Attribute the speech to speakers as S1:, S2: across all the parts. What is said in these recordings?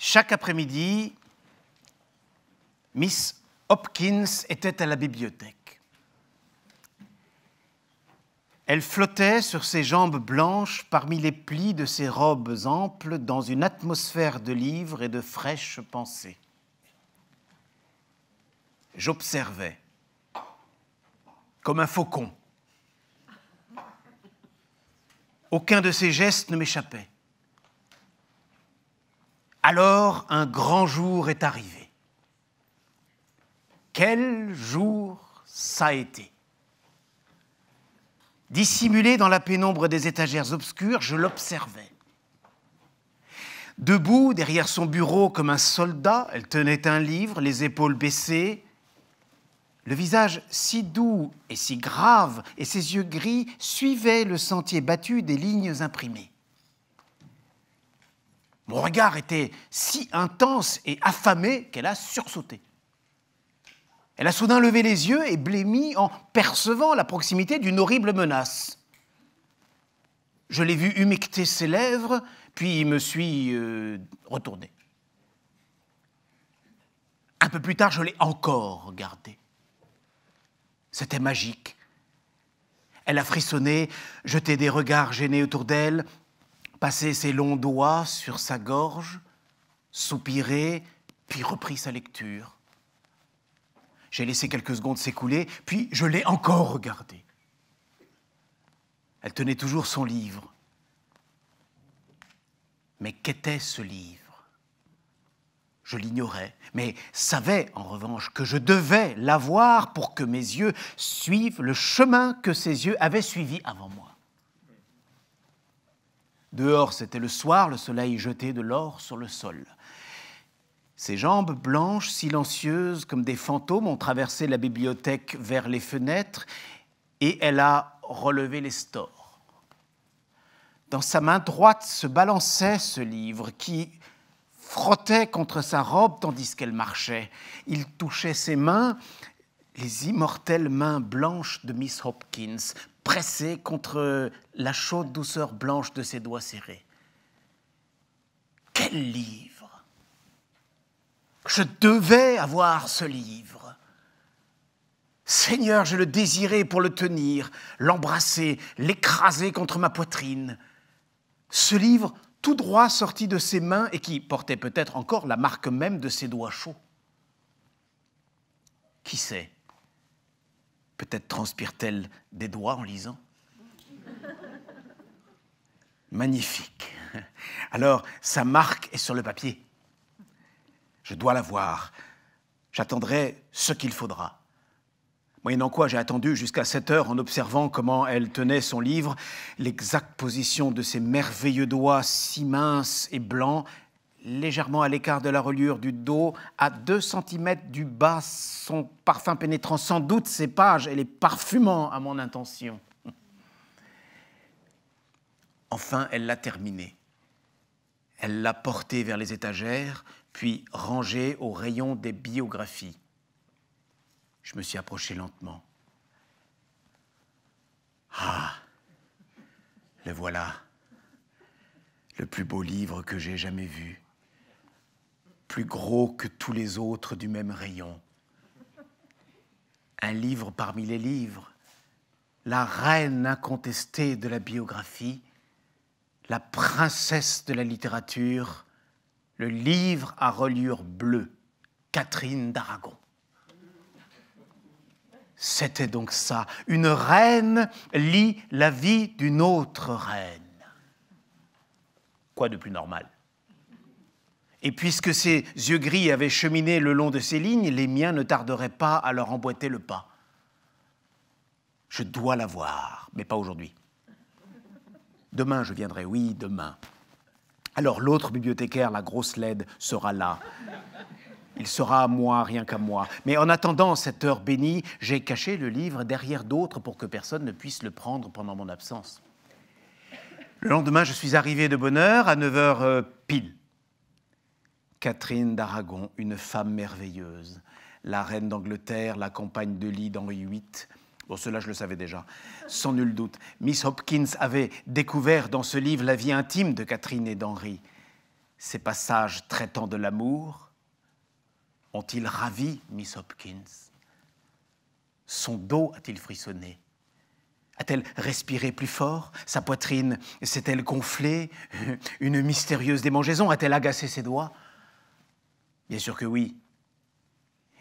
S1: Chaque après-midi, Miss Hopkins était à la bibliothèque. Elle flottait sur ses jambes blanches parmi les plis de ses robes amples dans une atmosphère de livres et de fraîches pensées. J'observais, comme un faucon. Aucun de ses gestes ne m'échappait. Alors, un grand jour est arrivé. Quel jour ça a été! Dissimulée dans la pénombre des étagères obscures, je l'observais. Debout derrière son bureau comme un soldat, elle tenait un livre, les épaules baissées, le visage si doux et si grave, et ses yeux gris suivaient le sentier battu des lignes imprimées. Mon regard était si intense et affamé qu'elle a sursauté. Elle a soudain levé les yeux et blêmi en percevant la proximité d'une horrible menace. Je l'ai vue humecter ses lèvres, puis me suis retourné. Un peu plus tard, je l'ai encore regardée. C'était magique. Elle a frissonné, jeté des regards gênés autour d'elle, passé ses longs doigts sur sa gorge, soupiré, puis repris sa lecture. J'ai laissé quelques secondes s'écouler, puis je l'ai encore regardée. Elle tenait toujours son livre. Mais qu'était ce livre? Je l'ignorais, mais savais en revanche que je devais l'avoir pour que mes yeux suivent le chemin que ses yeux avaient suivi avant moi. Dehors, c'était le soir, le soleil jetait de l'or sur le sol. Ses jambes blanches, silencieuses comme des fantômes, ont traversé la bibliothèque vers les fenêtres et elle a relevé les stores. Dans sa main droite se balançait ce livre qui frottait contre sa robe tandis qu'elle marchait. Il touchait ses mains, les immortelles mains blanches de Miss Hopkins, pressées contre la chaude douceur blanche de ses doigts serrés. Quel livre! Je devais avoir ce livre. Seigneur, je le désirais pour le tenir, l'embrasser, l'écraser contre ma poitrine. Ce livre tout droit sorti de ses mains et qui portait peut-être encore la marque même de ses doigts chauds. Qui sait? Peut-être transpire-t-elle des doigts en lisant. Magnifique. Alors, sa marque est sur le papier. Je dois la voir. J'attendrai ce qu'il faudra. Moyennant quoi, j'ai attendu jusqu'à 7 heures en observant comment elle tenait son livre, l'exacte position de ses merveilleux doigts si minces et blancs, légèrement à l'écart de la reliure du dos, à 2 centimètres du bas, son parfum pénétrant sans doute ses pages et les parfumant à mon intention. Enfin, elle l'a terminé. Elle l'a porté vers les étagères, puis rangé au rayon des biographies. Je me suis approché lentement. Ah, le voilà, le plus beau livre que j'ai jamais vu, plus gros que tous les autres du même rayon. Un livre parmi les livres, la reine incontestée de la biographie, la princesse de la littérature, le livre à reliure bleue, Catherine d'Aragon. C'était donc ça, une reine lit la vie d'une autre reine. Quoi de plus normal? Et puisque ses yeux gris avaient cheminé le long de ces lignes, les miens ne tarderaient pas à leur emboîter le pas. Je dois la voir, mais pas aujourd'hui. Demain, je viendrai, oui, demain. Alors l'autre bibliothécaire, la grosse laide, sera là. Il sera à moi, rien qu'à moi. Mais en attendant cette heure bénie, j'ai caché le livre derrière d'autres pour que personne ne puisse le prendre pendant mon absence. Le lendemain, je suis arrivé de bonne heure, à 9 heures pile. Catherine d'Aragon, une femme merveilleuse. La reine d'Angleterre, la compagne de lit d'Henri VIII. Bon, cela, je le savais déjà, sans nul doute. Miss Hopkins avait découvert dans ce livre la vie intime de Catherine et d'Henri. ces passages traitant de l'amour ont-ils ravi Miss Hopkins? Son dos a-t-il frissonné? A-t-elle respiré plus fort? Sa poitrine s'est-elle gonflée? Une mystérieuse démangeaison a-t-elle agacé ses doigts? Bien sûr que oui.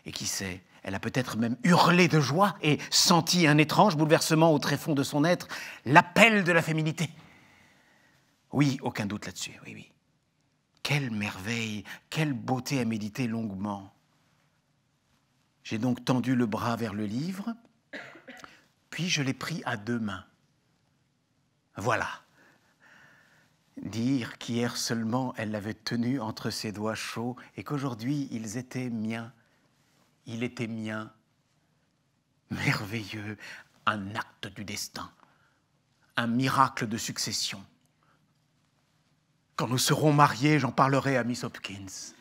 S1: Et qui sait, elle a peut-être même hurlé de joie et senti un étrange bouleversement au tréfonds de son être, l'appel de la féminité. Oui, aucun doute là-dessus, oui, oui. Quelle merveille, quelle beauté à méditer longuement. J'ai donc tendu le bras vers le livre, puis je l'ai pris à deux mains. Voilà. Dire qu'hier seulement elle l'avait tenu entre ses doigts chauds et qu'aujourd'hui ils étaient miens. Il était mien. Merveilleux, un acte du destin, un miracle de succession. Quand nous serons mariés, j'en parlerai à Miss Hopkins.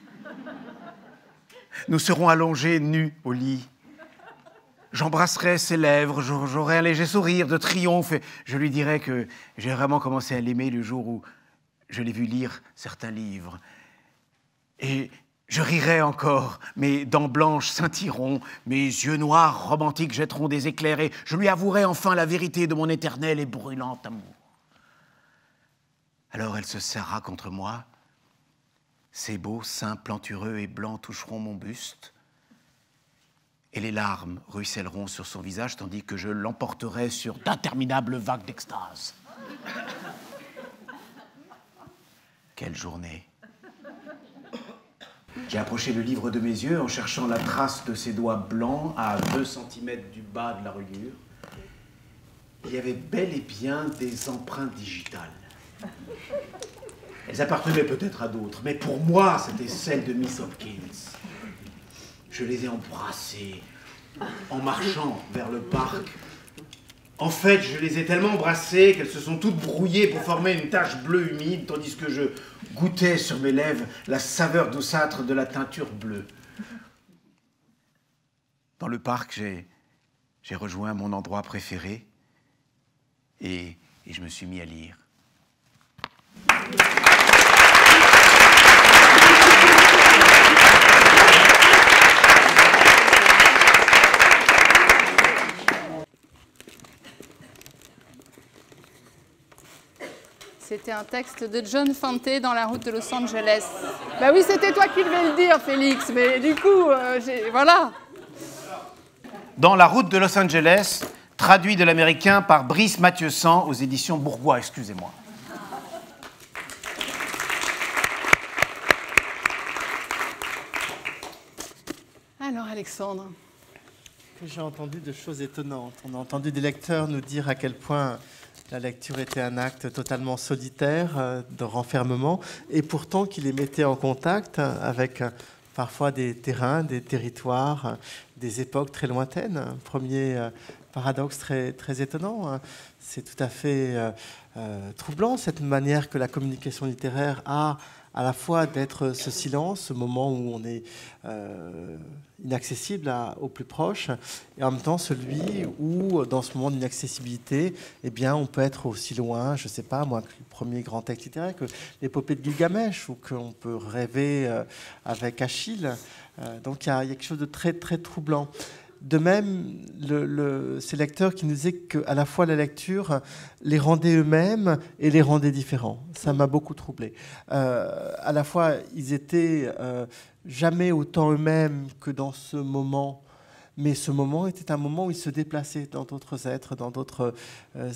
S1: Nous serons allongés nus au lit. J'embrasserai ses lèvres, j'aurai un léger sourire de triomphe et je lui dirai que j'ai vraiment commencé à l'aimer le jour où je l'ai vu lire certains livres. Et je rirai encore, mes dents blanches scintilleront, mes yeux noirs romantiques jetteront des éclairs et je lui avouerai enfin la vérité de mon éternel et brûlant amour. Alors elle se serrera contre moi, ses beaux seins plantureux et blancs toucheront mon buste et les larmes ruisselleront sur son visage tandis que je l'emporterai sur d'interminables vagues d'extase. Quelle journée! J'ai approché le livre de mes yeux en cherchant la trace de ses doigts blancs à 2 centimètres du bas de la reliure. Il y avait bel et bien des empreintes digitales. Elles appartenaient peut-être à d'autres, mais pour moi, c'était celle de Miss Hopkins. Je les ai embrassées en marchant vers le parc. En fait, je les ai tellement embrassées qu'elles se sont toutes brouillées pour former une tache bleue humide, tandis que je goûtais sur mes lèvres la saveur douceâtre de la teinture bleue. Dans le parc, j'ai rejoint mon endroit préféré et je me suis mis à lire.
S2: C'était un texte de John Fante dans La route de Los Angeles. Bah oui, c'était toi qui devais le dire, Félix, mais du coup, voilà.
S1: Dans La route de Los Angeles, traduit de l'américain par Brice Mathieu-San aux éditions Bourgois, excusez-moi.
S2: Alors, Alexandre.
S3: J'ai entendu de choses étonnantes. On a entendu des lecteurs nous dire à quel point la lecture était un acte totalement solitaire, de renfermement, et pourtant qu'il les mettait en contact avec parfois des terrains, des territoires, des époques très lointaines. Premier paradoxe très étonnant. C'est tout à fait troublant, cette manière que la communication littéraire a à la fois d'être ce silence, ce moment où on est inaccessible aux plus proches, et en même temps celui où, dans ce moment d'inaccessibilité, eh bien, on peut être aussi loin, je ne sais pas moi, que le premier grand texte littéraire, que l'épopée de Gilgamesh, ou qu'on peut rêver avec Achille. Donc il y a quelque chose de très troublant. De même, ces lecteurs qui nous disaient qu'à la fois la lecture les rendait eux-mêmes et les rendait différents. Ça m'a beaucoup troublé. À la fois, ils étaient jamais autant eux-mêmes que dans ce moment, mais ce moment était un moment où ils se déplaçaient dans d'autres êtres, dans d'autres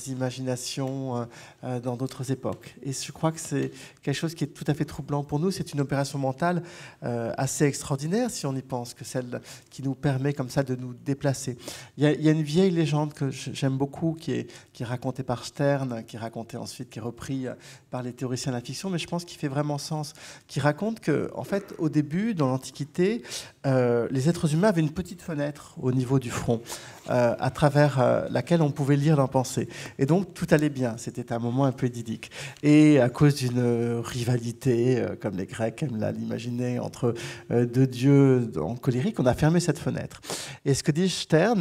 S3: imaginations, dans d'autres époques. Et je crois que c'est quelque chose qui est tout à fait troublant pour nous. C'est une opération mentale assez extraordinaire, si on y pense, que celle qui nous permet comme ça de nous déplacer. Il y a une vieille légende que j'aime beaucoup, qui est racontée par Stern, qui est racontée ensuite, qui est reprise par les théoriciens de la fiction, mais je pense qu'il fait vraiment sens, qui raconte que, en fait, au début, dans l'Antiquité, les êtres humains avaient une petite fenêtre au niveau du front, à travers laquelle on pouvait lire leurs pensées. Et donc, tout allait bien. C'était un moment un peu idyllique. Et à cause d'une rivalité, comme les Grecs aiment l'imaginer, entre deux dieux en colérique, on a fermé cette fenêtre. Et ce que dit Stern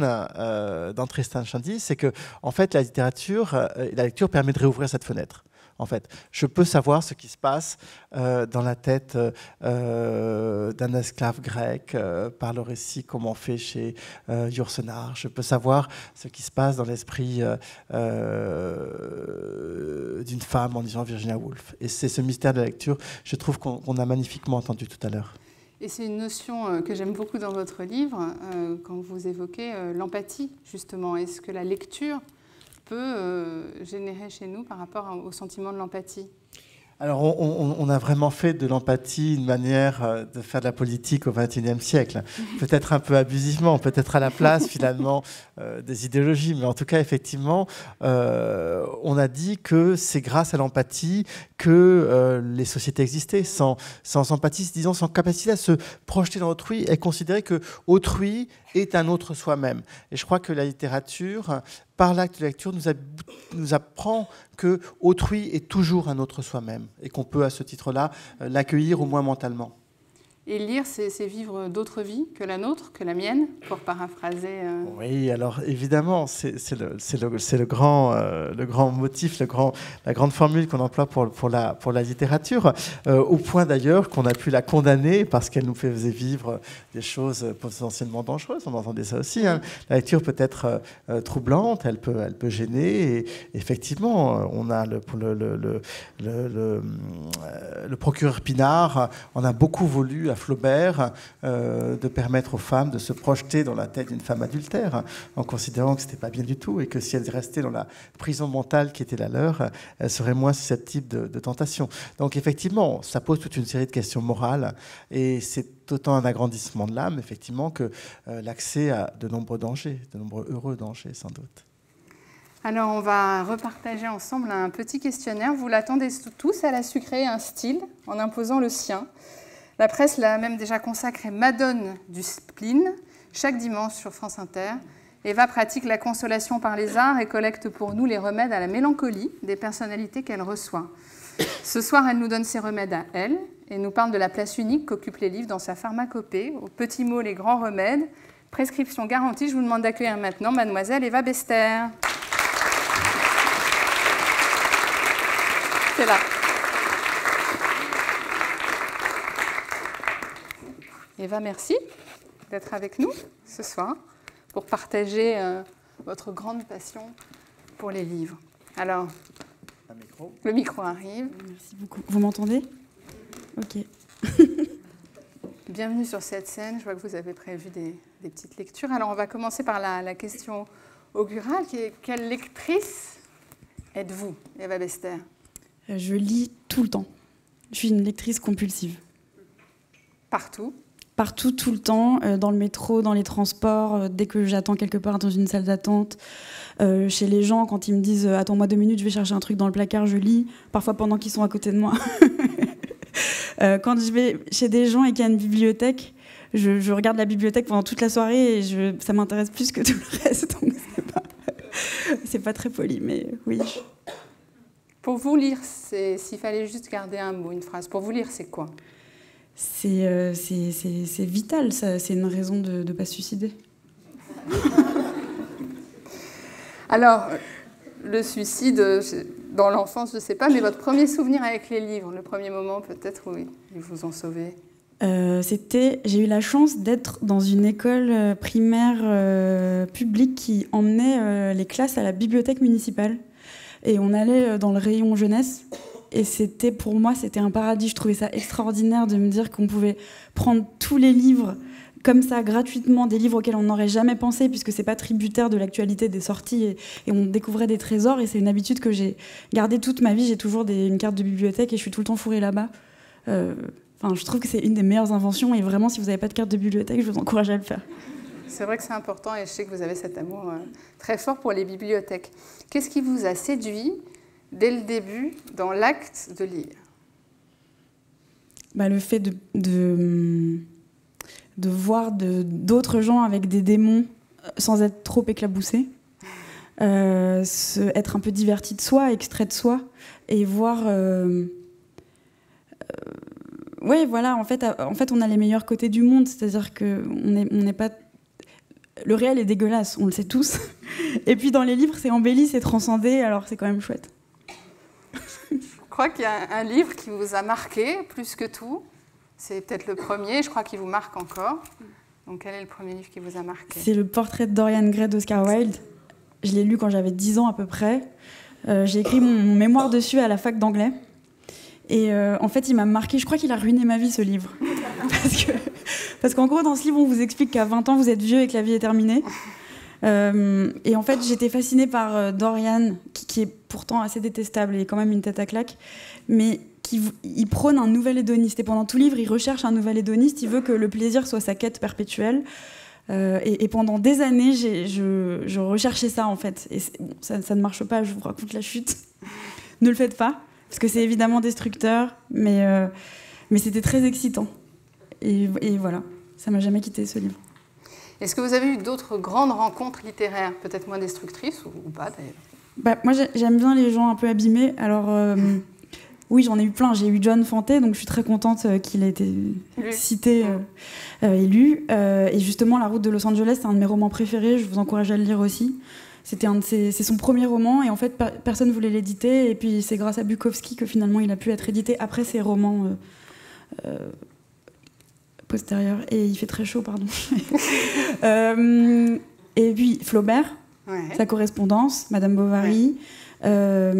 S3: dans Tristan Shandy, c'est que, en fait, la lecture permet de réouvrir cette fenêtre. en fait. Je peux savoir ce qui se passe dans la tête d'un esclave grec par le récit comme on fait chez Yourcenar. Je peux savoir ce qui se passe dans l'esprit d'une femme en lisant Virginia Woolf. Et c'est ce mystère de la lecture, je trouve qu'on a magnifiquement entendu tout à l'heure.
S2: Et c'est une notion que j'aime beaucoup dans votre livre, quand vous évoquez l'empathie, justement. Est-ce que la lecture peut générer chez nous par rapport au sentiment de l'empathie ?
S3: Alors, on a vraiment fait de l'empathie une manière de faire de la politique au XXIe siècle. Peut-être un peu abusivement, peut-être à la place, finalement, des idéologies. Mais en tout cas, effectivement, on a dit que c'est grâce à l'empathie que les sociétés existaient. Sans empathie, disons, sans capacité à se projeter dans autrui et considérer que autrui est un autre soi-même. Et je crois que la littérature, par l'acte de lecture, nous apprend que autrui est toujours un autre soi-même et qu'on peut, à ce titre-là, l'accueillir au moins mentalement.
S2: Et lire, c'est vivre d'autres vies que la nôtre, que la mienne, pour paraphraser.
S3: Oui, alors évidemment, c'est le grand motif, la grande formule qu'on emploie pour la littérature, au point d'ailleurs qu'on a pu la condamner parce qu'elle nous faisait vivre des choses potentiellement dangereuses. On entendait ça aussi. Hein. La lecture peut être troublante, elle peut gêner. Et effectivement, on a le procureur Pinard en a beaucoup voulu à Flaubert de permettre aux femmes de se projeter dans la tête d'une femme adultère en considérant que ce n'était pas bien du tout et que si elles restaient dans la prison mentale qui était la leur, elles seraient moins susceptibles de tentation. Donc effectivement, ça pose toute une série de questions morales et c'est autant un agrandissement de l'âme, effectivement, que l'accès à de nombreux dangers, de nombreux heureux dangers sans doute.
S2: Alors, on va repartager ensemble un petit questionnaire. Vous l'attendez tous, elle a su créer un style en imposant le sien. La presse l'a même déjà consacré Madone du spleen, chaque dimanche sur France Inter. Eva pratique la consolation par les arts et collecte pour nous les remèdes à la mélancolie des personnalités qu'elle reçoit. Ce soir, elle nous donne ses remèdes à elle et nous parle de la place unique qu'occupent les livres dans sa pharmacopée. Aux petits mots, les grands remèdes. Prescription garantie. Je vous demande d'accueillir maintenant mademoiselle Eva Bester. C'est là. Eva, merci d'être avec nous ce soir pour partager votre grande passion pour les livres. Alors, le micro arrive.
S4: Merci beaucoup. Vous m'entendez ? Ok.
S2: Bienvenue sur cette scène. Je vois que vous avez prévu des petites lectures. Alors, on va commencer par la question augurale, qui est quelle lectrice êtes-vous, Eva Bester ?
S4: Je lis tout le temps. Je suis une lectrice compulsive.
S2: Partout ?
S4: Partout, tout le temps, dans le métro, dans les transports, dès que j'attends quelque part dans une salle d'attente, chez les gens, quand ils me disent « Attends-moi 2 minutes, je vais chercher un truc dans le placard », je lis, parfois pendant qu'ils sont à côté de moi. Quand je vais chez des gens et qu'il y a une bibliothèque, je regarde la bibliothèque pendant toute la soirée et ça m'intéresse plus que tout le reste. Donc c'est pas très poli, mais oui.
S2: Pour vous, lire, s'il fallait juste garder un mot, une phrase, pour vous, lire, c'est quoi ?
S4: C'est vital, ça. C'est une raison de ne pas se suicider.
S2: Alors, le suicide, dans l'enfance, je ne sais pas, mais votre premier souvenir avec les livres, le premier moment peut-être où ils vous ont sauvé ?
S4: J'ai eu la chance d'être dans une école primaire publique qui emmenait les classes à la bibliothèque municipale. Et on allait dans le rayon jeunesse. Et pour moi, c'était un paradis. Je trouvais ça extraordinaire de me dire qu'on pouvait prendre tous les livres comme ça, gratuitement, des livres auxquels on n'aurait jamais pensé, puisque c'est pas tributaire de l'actualité des sorties, et on découvrait des trésors. Et c'est une habitude que j'ai gardée toute ma vie. J'ai toujours une carte de bibliothèque et je suis tout le temps fourrée là-bas. Je trouve que c'est une des meilleures inventions. Et vraiment, si vous n'avez pas de carte de bibliothèque, je vous encourage à le faire.
S2: C'est vrai que c'est important et je sais que vous avez cet amour très fort pour les bibliothèques. Qu'est-ce qui vous a séduit dès le début dans l'acte de lire ?
S4: Le fait de voir d'autres gens avec des démons sans être trop éclaboussés, être un peu diverti de soi, extrait de soi, et voir... Oui, voilà, en fait, on a les meilleurs côtés du monde, c'est-à-dire qu'on n'est pas... Le réel est dégueulasse, on le sait tous. Et puis dans les livres, c'est embelli, c'est transcendé, alors c'est quand même chouette.
S2: crois qu'il y a un livre qui vous a marqué plus que tout. C'est peut-être le premier, je crois qu'il vous marque encore. Donc quel est le premier livre qui vous a marqué?
S4: C'est le portrait de Dorian Gray d'Oscar Wilde. Je l'ai lu quand j'avais 10 ans à peu près. J'ai écrit mon mémoire dessus à la fac d'anglais. Et en fait, il m'a marqué. Je crois qu'il a ruiné ma vie, ce livre. Parce qu'en gros, dans ce livre, on vous explique qu'à 20 ans, vous êtes vieux et que la vie est terminée. Et en fait, j'étais fascinée par Dorian, qui est pourtant assez détestable et quand même une tête à claque, mais il prône un nouvel hédoniste. Et pendant tout le livre, il recherche un nouvel hédoniste. Il veut que le plaisir soit sa quête perpétuelle. Et pendant des années, je recherchais ça, en fait. Et bon, ça ne marche pas, je vous raconte la chute. Ne le faites pas, parce que c'est évidemment destructeur, mais c'était très excitant. Et voilà, ça m'a jamais quitté, ce livre.
S2: Est-ce que vous avez eu d'autres grandes rencontres littéraires, peut-être moins destructrices ou pas d'ailleurs?
S4: Moi, j'aime bien les gens un peu abîmés. Alors, oui, j'en ai eu plein. J'ai eu John Fante, donc je suis très contente qu'il ait été cité et lu. Et justement, La route de Los Angeles, c'est un de mes romans préférés. Je vous encourage à le lire aussi. C'est son premier roman, et en fait, personne ne voulait l'éditer. Et puis, c'est grâce à Bukowski que finalement, il a pu être édité après ses romans postérieurs. Et il fait très chaud, pardon. Et puis, Flaubert, sa correspondance, Madame Bovary, Les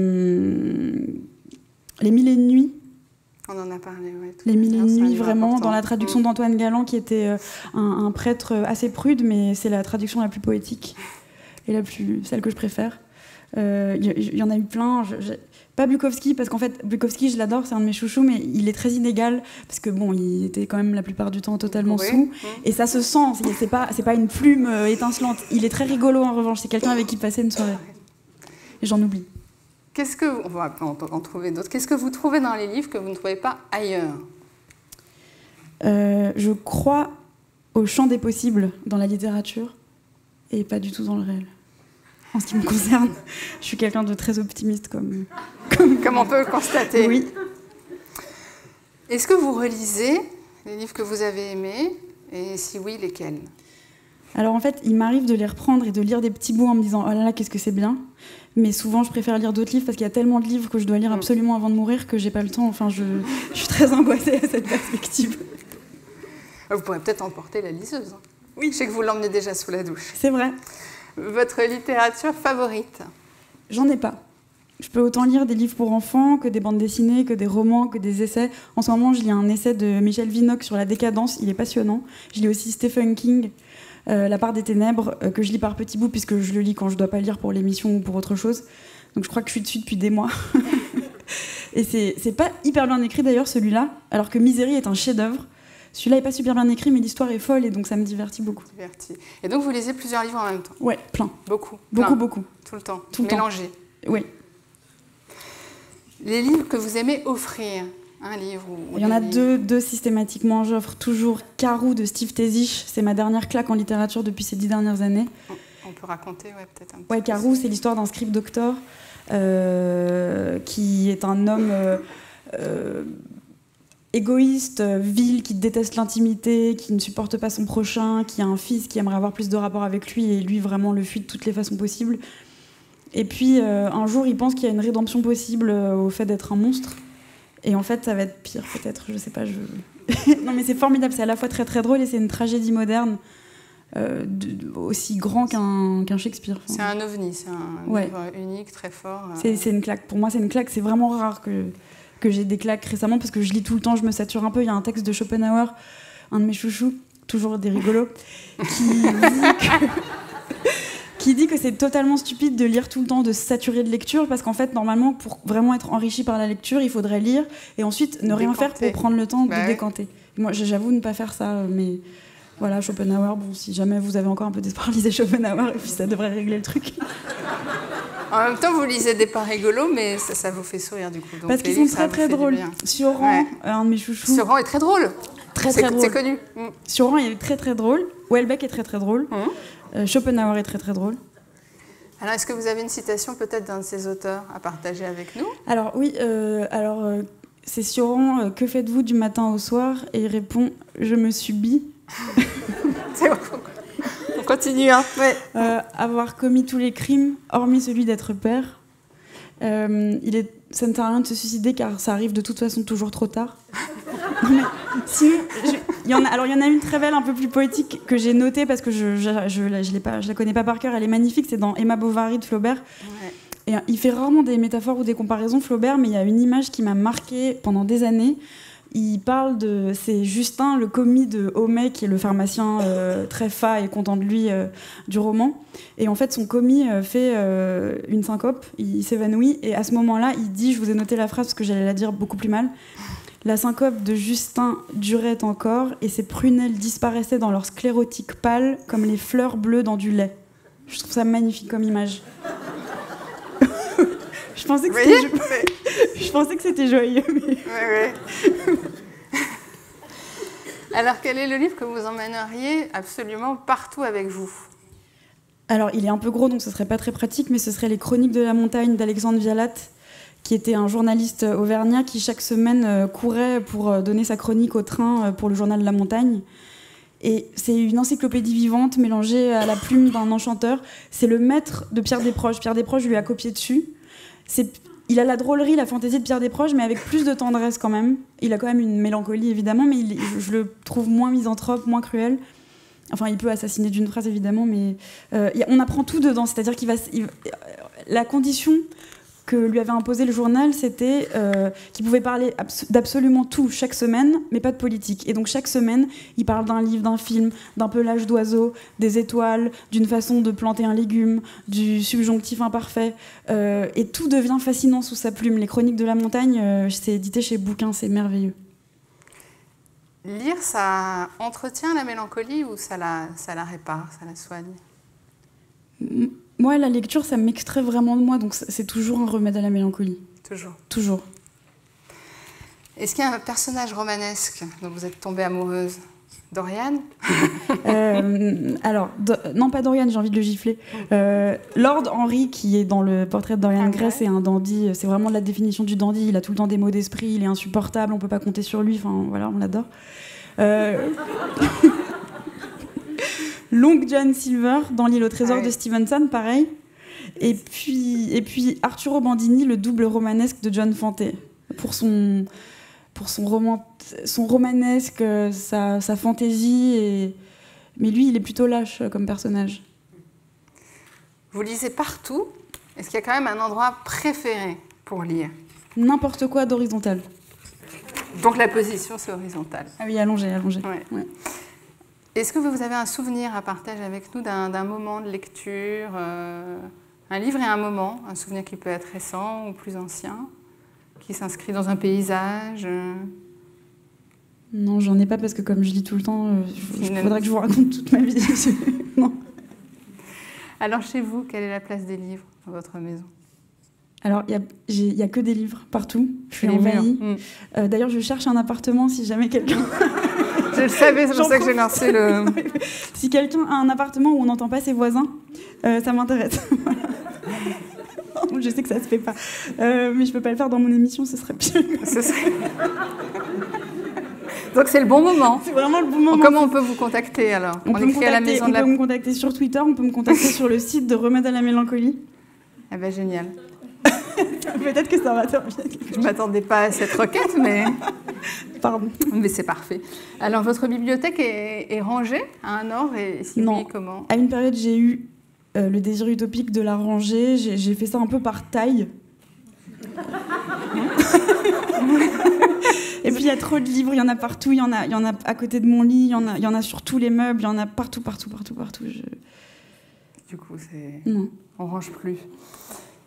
S4: Mille et une nuits.
S2: On en a parlé, oui.
S4: Les Mille et une nuits, vraiment, important. Dans la traduction d'Antoine Galland, qui était un prêtre assez prude, mais c'est la traduction la plus poétique et celle que je préfère. Il y en a eu plein. Pas Bukowski, parce qu'en fait, Bukowski, je l'adore, c'est un de mes chouchous, mais il est très inégal, parce que bon, il était quand même la plupart du temps totalement sous, et ça se sent, c'est pas une plume étincelante. Il est très rigolo, en revanche, c'est quelqu'un avec qui passer une soirée. Et j'en oublie.
S2: On va en trouver d'autres. Qu'est-ce que vous trouvez dans les livres que vous ne trouvez pas ailleurs?
S4: Je crois au champ des possibles dans la littérature, et pas du tout dans le réel. En ce qui me concerne, je suis quelqu'un de très optimiste, comme
S2: on peut le constater.
S4: Oui.
S2: Est-ce que vous relisez les livres que vous avez aimés? Et si oui, lesquels?
S4: Alors en fait, il m'arrive de les reprendre et de lire des petits bouts en me disant « Oh là là, qu'est-ce que c'est bien !» Mais souvent, je préfère lire d'autres livres parce qu'il y a tellement de livres que je dois lire absolument avant de mourir que j'ai pas le temps. Enfin, je suis très angoissée à cette perspective.
S2: Vous pourrez peut-être emporter la liseuse. Oui. Je sais que vous l'emmenez déjà sous la douche.
S4: C'est vrai.
S2: Votre littérature favorite?
S4: J'en ai pas. Je peux autant lire des livres pour enfants que des bandes dessinées, que des romans, que des essais. En ce moment, je lis un essai de Michel Vinocq sur la décadence. Il est passionnant. Je lis aussi Stephen King, La part des ténèbres, que je lis par petits bouts puisque je le lis quand je dois pas lire pour l'émission ou pour autre chose. Donc je crois que je suis dessus depuis des mois. Et c'est pas hyper bien écrit d'ailleurs, celui-là, alors que Misery est un chef-d'œuvre. Celui-là n'est pas super bien écrit, mais l'histoire est folle, et donc ça me divertit beaucoup.
S2: Et donc vous lisez plusieurs livres en même temps?
S4: Ouais, plein.
S2: Beaucoup?
S4: Beaucoup.
S2: Tout le temps?
S4: Tout
S2: mélangé?
S4: Oui.
S2: Les livres que vous aimez offrir? Un livre ou
S4: Il y en a deux systématiquement. J'offre toujours Carou de Steve Tezisch. C'est ma dernière claque en littérature depuis ces 10 dernières années.
S2: On peut raconter, peut-être un petit
S4: peu. Carou, c'est l'histoire d'un script doctor qui est un homme égoïste, vil, qui déteste l'intimité, qui ne supporte pas son prochain, qui a un fils qui aimerait avoir plus de rapport avec lui, et lui vraiment le fuit de toutes les façons possibles. Et puis un jour, il pense qu'il y a une rédemption possible au fait d'être un monstre. Et en fait, ça va être pire, peut-être, je sais pas. Non, mais c'est formidable, c'est à la fois très très drôle et c'est une tragédie moderne aussi grand qu'un Shakespeare.
S2: C'est un ovni, c'est un livre unique, très fort.
S4: C'est une claque. Pour moi, c'est une claque. C'est vraiment rare que j'ai des claques récemment parce que je lis tout le temps, je me sature un peu. Il y a un texte de Schopenhauer, un de mes chouchous, toujours des rigolos, qui dit que c'est totalement stupide de lire tout le temps, de se saturer de lecture, parce qu'en fait, normalement, pour vraiment être enrichi par la lecture, il faudrait lire et ensuite ne rien faire pour prendre le temps de décanter. Moi, j'avoue ne pas faire ça, mais voilà, Schopenhauer, bon, si jamais vous avez encore un peu d'espoir, lisez Schopenhauer et puis ça devrait régler le truc.
S2: En même temps, vous lisez des pas rigolos, mais ça vous fait sourire du coup. Donc,
S4: parce qu'ils sont très très drôles. Sioran, un de mes chouchous.
S2: Sioran est très drôle.
S4: Très drôle.
S2: C'est connu.
S4: Sioran est très très drôle. Houellebecq est très très drôle. Schopenhauer est très très drôle.
S2: Alors, est-ce que vous avez une citation peut-être d'un de ces auteurs à partager avec nous?
S4: Alors oui, c'est Sioran, que faites-vous du matin au soir? Et il répond, je me subis.
S2: C'est bon. On continue, hein.
S4: Avoir commis tous les crimes, hormis celui d'être père. Il est ça ne sert à rien de se suicider car ça arrive de toute façon toujours trop tard. Mais sinon, il y en a une très belle, un peu plus poétique que j'ai notée parce que je la connais pas par cœur. Elle est magnifique. C'est dans Emma Bovary de Flaubert. Ouais. Et il fait rarement des métaphores ou des comparaisons, Flaubert, mais il y a une image qui m'a marquée pendant des années. Il parle c'est Justin, le commis de Homais, qui est le pharmacien très fat et content de lui du roman. Et en fait, son commis fait une syncope, il s'évanouit, et à ce moment-là, il dit, je vous ai noté la phrase parce que j'allais la dire beaucoup plus mal, la syncope de Justin durait encore, et ses prunelles disparaissaient dans leur sclérotique pâle, comme les fleurs bleues dans du lait. Je trouve ça magnifique comme image. Je pensais que c'était joyeux. Mais...
S2: Oui. Alors, quel est le livre que vous emmèneriez absolument partout avec vous?
S4: Alors, il est un peu gros, donc ce serait pas très pratique, mais ce serait Les Chroniques de la montagne d'Alexandre Vialat, qui était un journaliste auvergnat qui, chaque semaine, courait pour donner sa chronique au train pour le journal de la montagne. Et c'est une encyclopédie vivante mélangée à la plume d'un enchanteur. C'est le maître de Pierre Desproges. Pierre Desproges lui a copié dessus. Il a la drôlerie, la fantaisie de Pierre Desproges, mais avec plus de tendresse quand même. Il a quand même une mélancolie, évidemment, mais je le trouve moins misanthrope, moins cruel. Enfin, il peut assassiner d'une phrase, évidemment, mais on apprend tout dedans. C'est-à-dire la condition que lui avait imposé le journal, c'était qu'il pouvait parler d'absolument tout chaque semaine, mais pas de politique. Et donc chaque semaine, il parle d'un livre, d'un film, d'un pelage d'oiseaux, des étoiles, d'une façon de planter un légume, du subjonctif imparfait. Et tout devient fascinant sous sa plume. Les Chroniques de la montagne, c'est édité chez Bouquin, c'est merveilleux.
S2: Lire, ça entretient la mélancolie ou ça la répare, ça la soigne?
S4: Moi, la lecture, ça m'extrait vraiment de moi, donc c'est toujours un remède à la mélancolie. Toujours.
S2: Est-ce qu'il y a un personnage romanesque dont vous êtes tombée amoureuse? Dorian?
S4: Alors, non, pas Dorian, j'ai envie de le gifler. Lord Henry, qui est dans le portrait de Dorian Gray, c'est un dandy, c'est vraiment la définition du dandy. Il a tout le temps des mots d'esprit, il est insupportable, on peut pas compter sur lui, enfin voilà, on l'adore. Long John Silver dans L'île au trésor de Stevenson, pareil. Et puis Arturo Bandini, le double romanesque de John Fante, pour son romanesque, sa fantaisie. Mais lui, il est plutôt lâche comme personnage.
S2: Vous lisez partout. Est-ce qu'il y a quand même un endroit préféré pour lire?
S4: N'importe quoi d'horizontal.
S2: Donc la position, c'est horizontal.
S4: Ah oui, allongé.
S2: Ouais. Est-ce que vous avez un souvenir à partager avec nous d'un moment de lecture, un livre et un moment, un souvenir qui peut être récent ou plus ancien, qui s'inscrit dans un paysage?
S4: Non, j'en ai pas parce que comme je lis tout le temps, il faudrait que je vous raconte toute ma vie. Non.
S2: Alors chez vous, quelle est la place des livres dans votre maison?
S4: Alors, il y a que des livres partout. Je suis envahie. D'ailleurs, je cherche un appartement si jamais quelqu'un...
S2: Je le savais, c'est pour ça que j'ai lancé le...
S4: Si quelqu'un a un appartement où on n'entend pas ses voisins, ça m'intéresse. Je sais que ça se fait pas. Mais je peux pas le faire dans mon émission, ce serait pire.
S2: Donc c'est le bon moment.
S4: C'est vraiment le bon moment.
S2: Comment on peut vous contacter alors?
S4: On peut me contacter sur Twitter, on peut me contacter sur le site de Remède à la mélancolie.
S2: Eh ben génial.
S4: Peut-être que ça va servir.
S2: Je ne m'attendais pas à cette requête, mais...
S4: Pardon.
S2: Mais c'est parfait. Alors, votre bibliothèque est rangée à un ordre et si
S4: non.
S2: Oui, comment?
S4: À une période, j'ai eu le désir utopique de la ranger. J'ai fait ça un peu par taille. Et puis, il y a trop de livres. Il y en a partout. Il y en a à côté de mon lit. Il y en a sur tous les meubles. Il y en a partout.
S2: Du coup,
S4: non.
S2: On ne range plus.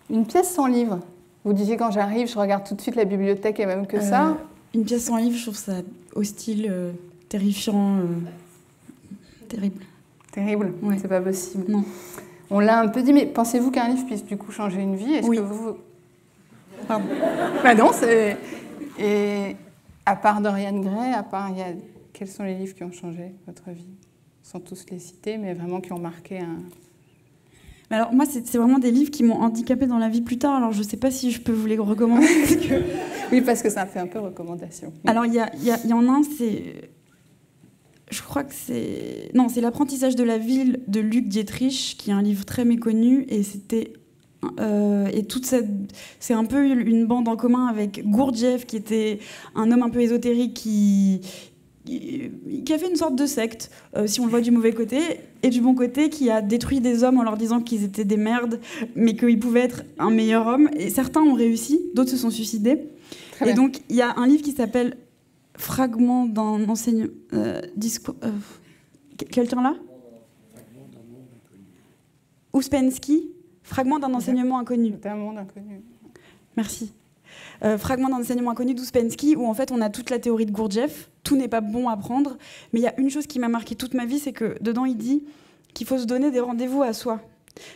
S2: Une pièce sans livre. Vous disiez quand j'arrive, je regarde tout de suite la bibliothèque et même que ça.
S4: Une pièce sans livre, je trouve ça hostile, terrifiant, terrible.
S2: Terrible,
S4: ouais.
S2: C'est pas possible.
S4: Non.
S2: On l'a un peu dit, mais pensez-vous qu'un livre puisse du coup changer une vie? Est-ce que vous...
S4: Pardon.
S2: Bah non, c'est... Et à part Dorian Gray, quels sont les livres qui ont changé votre vie? Sans tous les citer, mais vraiment qui ont marqué un...
S4: Alors moi, c'est vraiment des livres qui m'ont handicapée dans la vie plus tard. Alors je ne sais pas si je peux vous les recommander.
S2: Oui, parce que ça fait un peu recommandation.
S4: Alors il y en a un, je crois que c'est... Non, c'est L'apprentissage de la ville de Luc Dietrich, qui est un livre très méconnu. Et c'était Et c'est un peu une bande en commun avec Gurdjieff, qui était un homme un peu ésotérique qui a fait une sorte de secte, si on le voit du mauvais côté, et du bon côté, qui a détruit des hommes en leur disant qu'ils étaient des merdes, mais qu'ils pouvaient être un meilleur homme. Et certains ont réussi, d'autres se sont suicidés. Et donc, il y a un livre qui s'appelle Fragment d'un enseignement... Quelqu'un là ? Ouspensky, Fragment d'un enseignement inconnu.
S2: D'un monde inconnu.
S4: Merci. Fragment d'un enseignement inconnu d'Ouspensky, où en fait on a toute la théorie de Gurdjieff. Tout n'est pas bon à prendre, mais il y a une chose qui m'a marqué toute ma vie, c'est que dedans il dit qu'il faut se donner des rendez-vous à soi.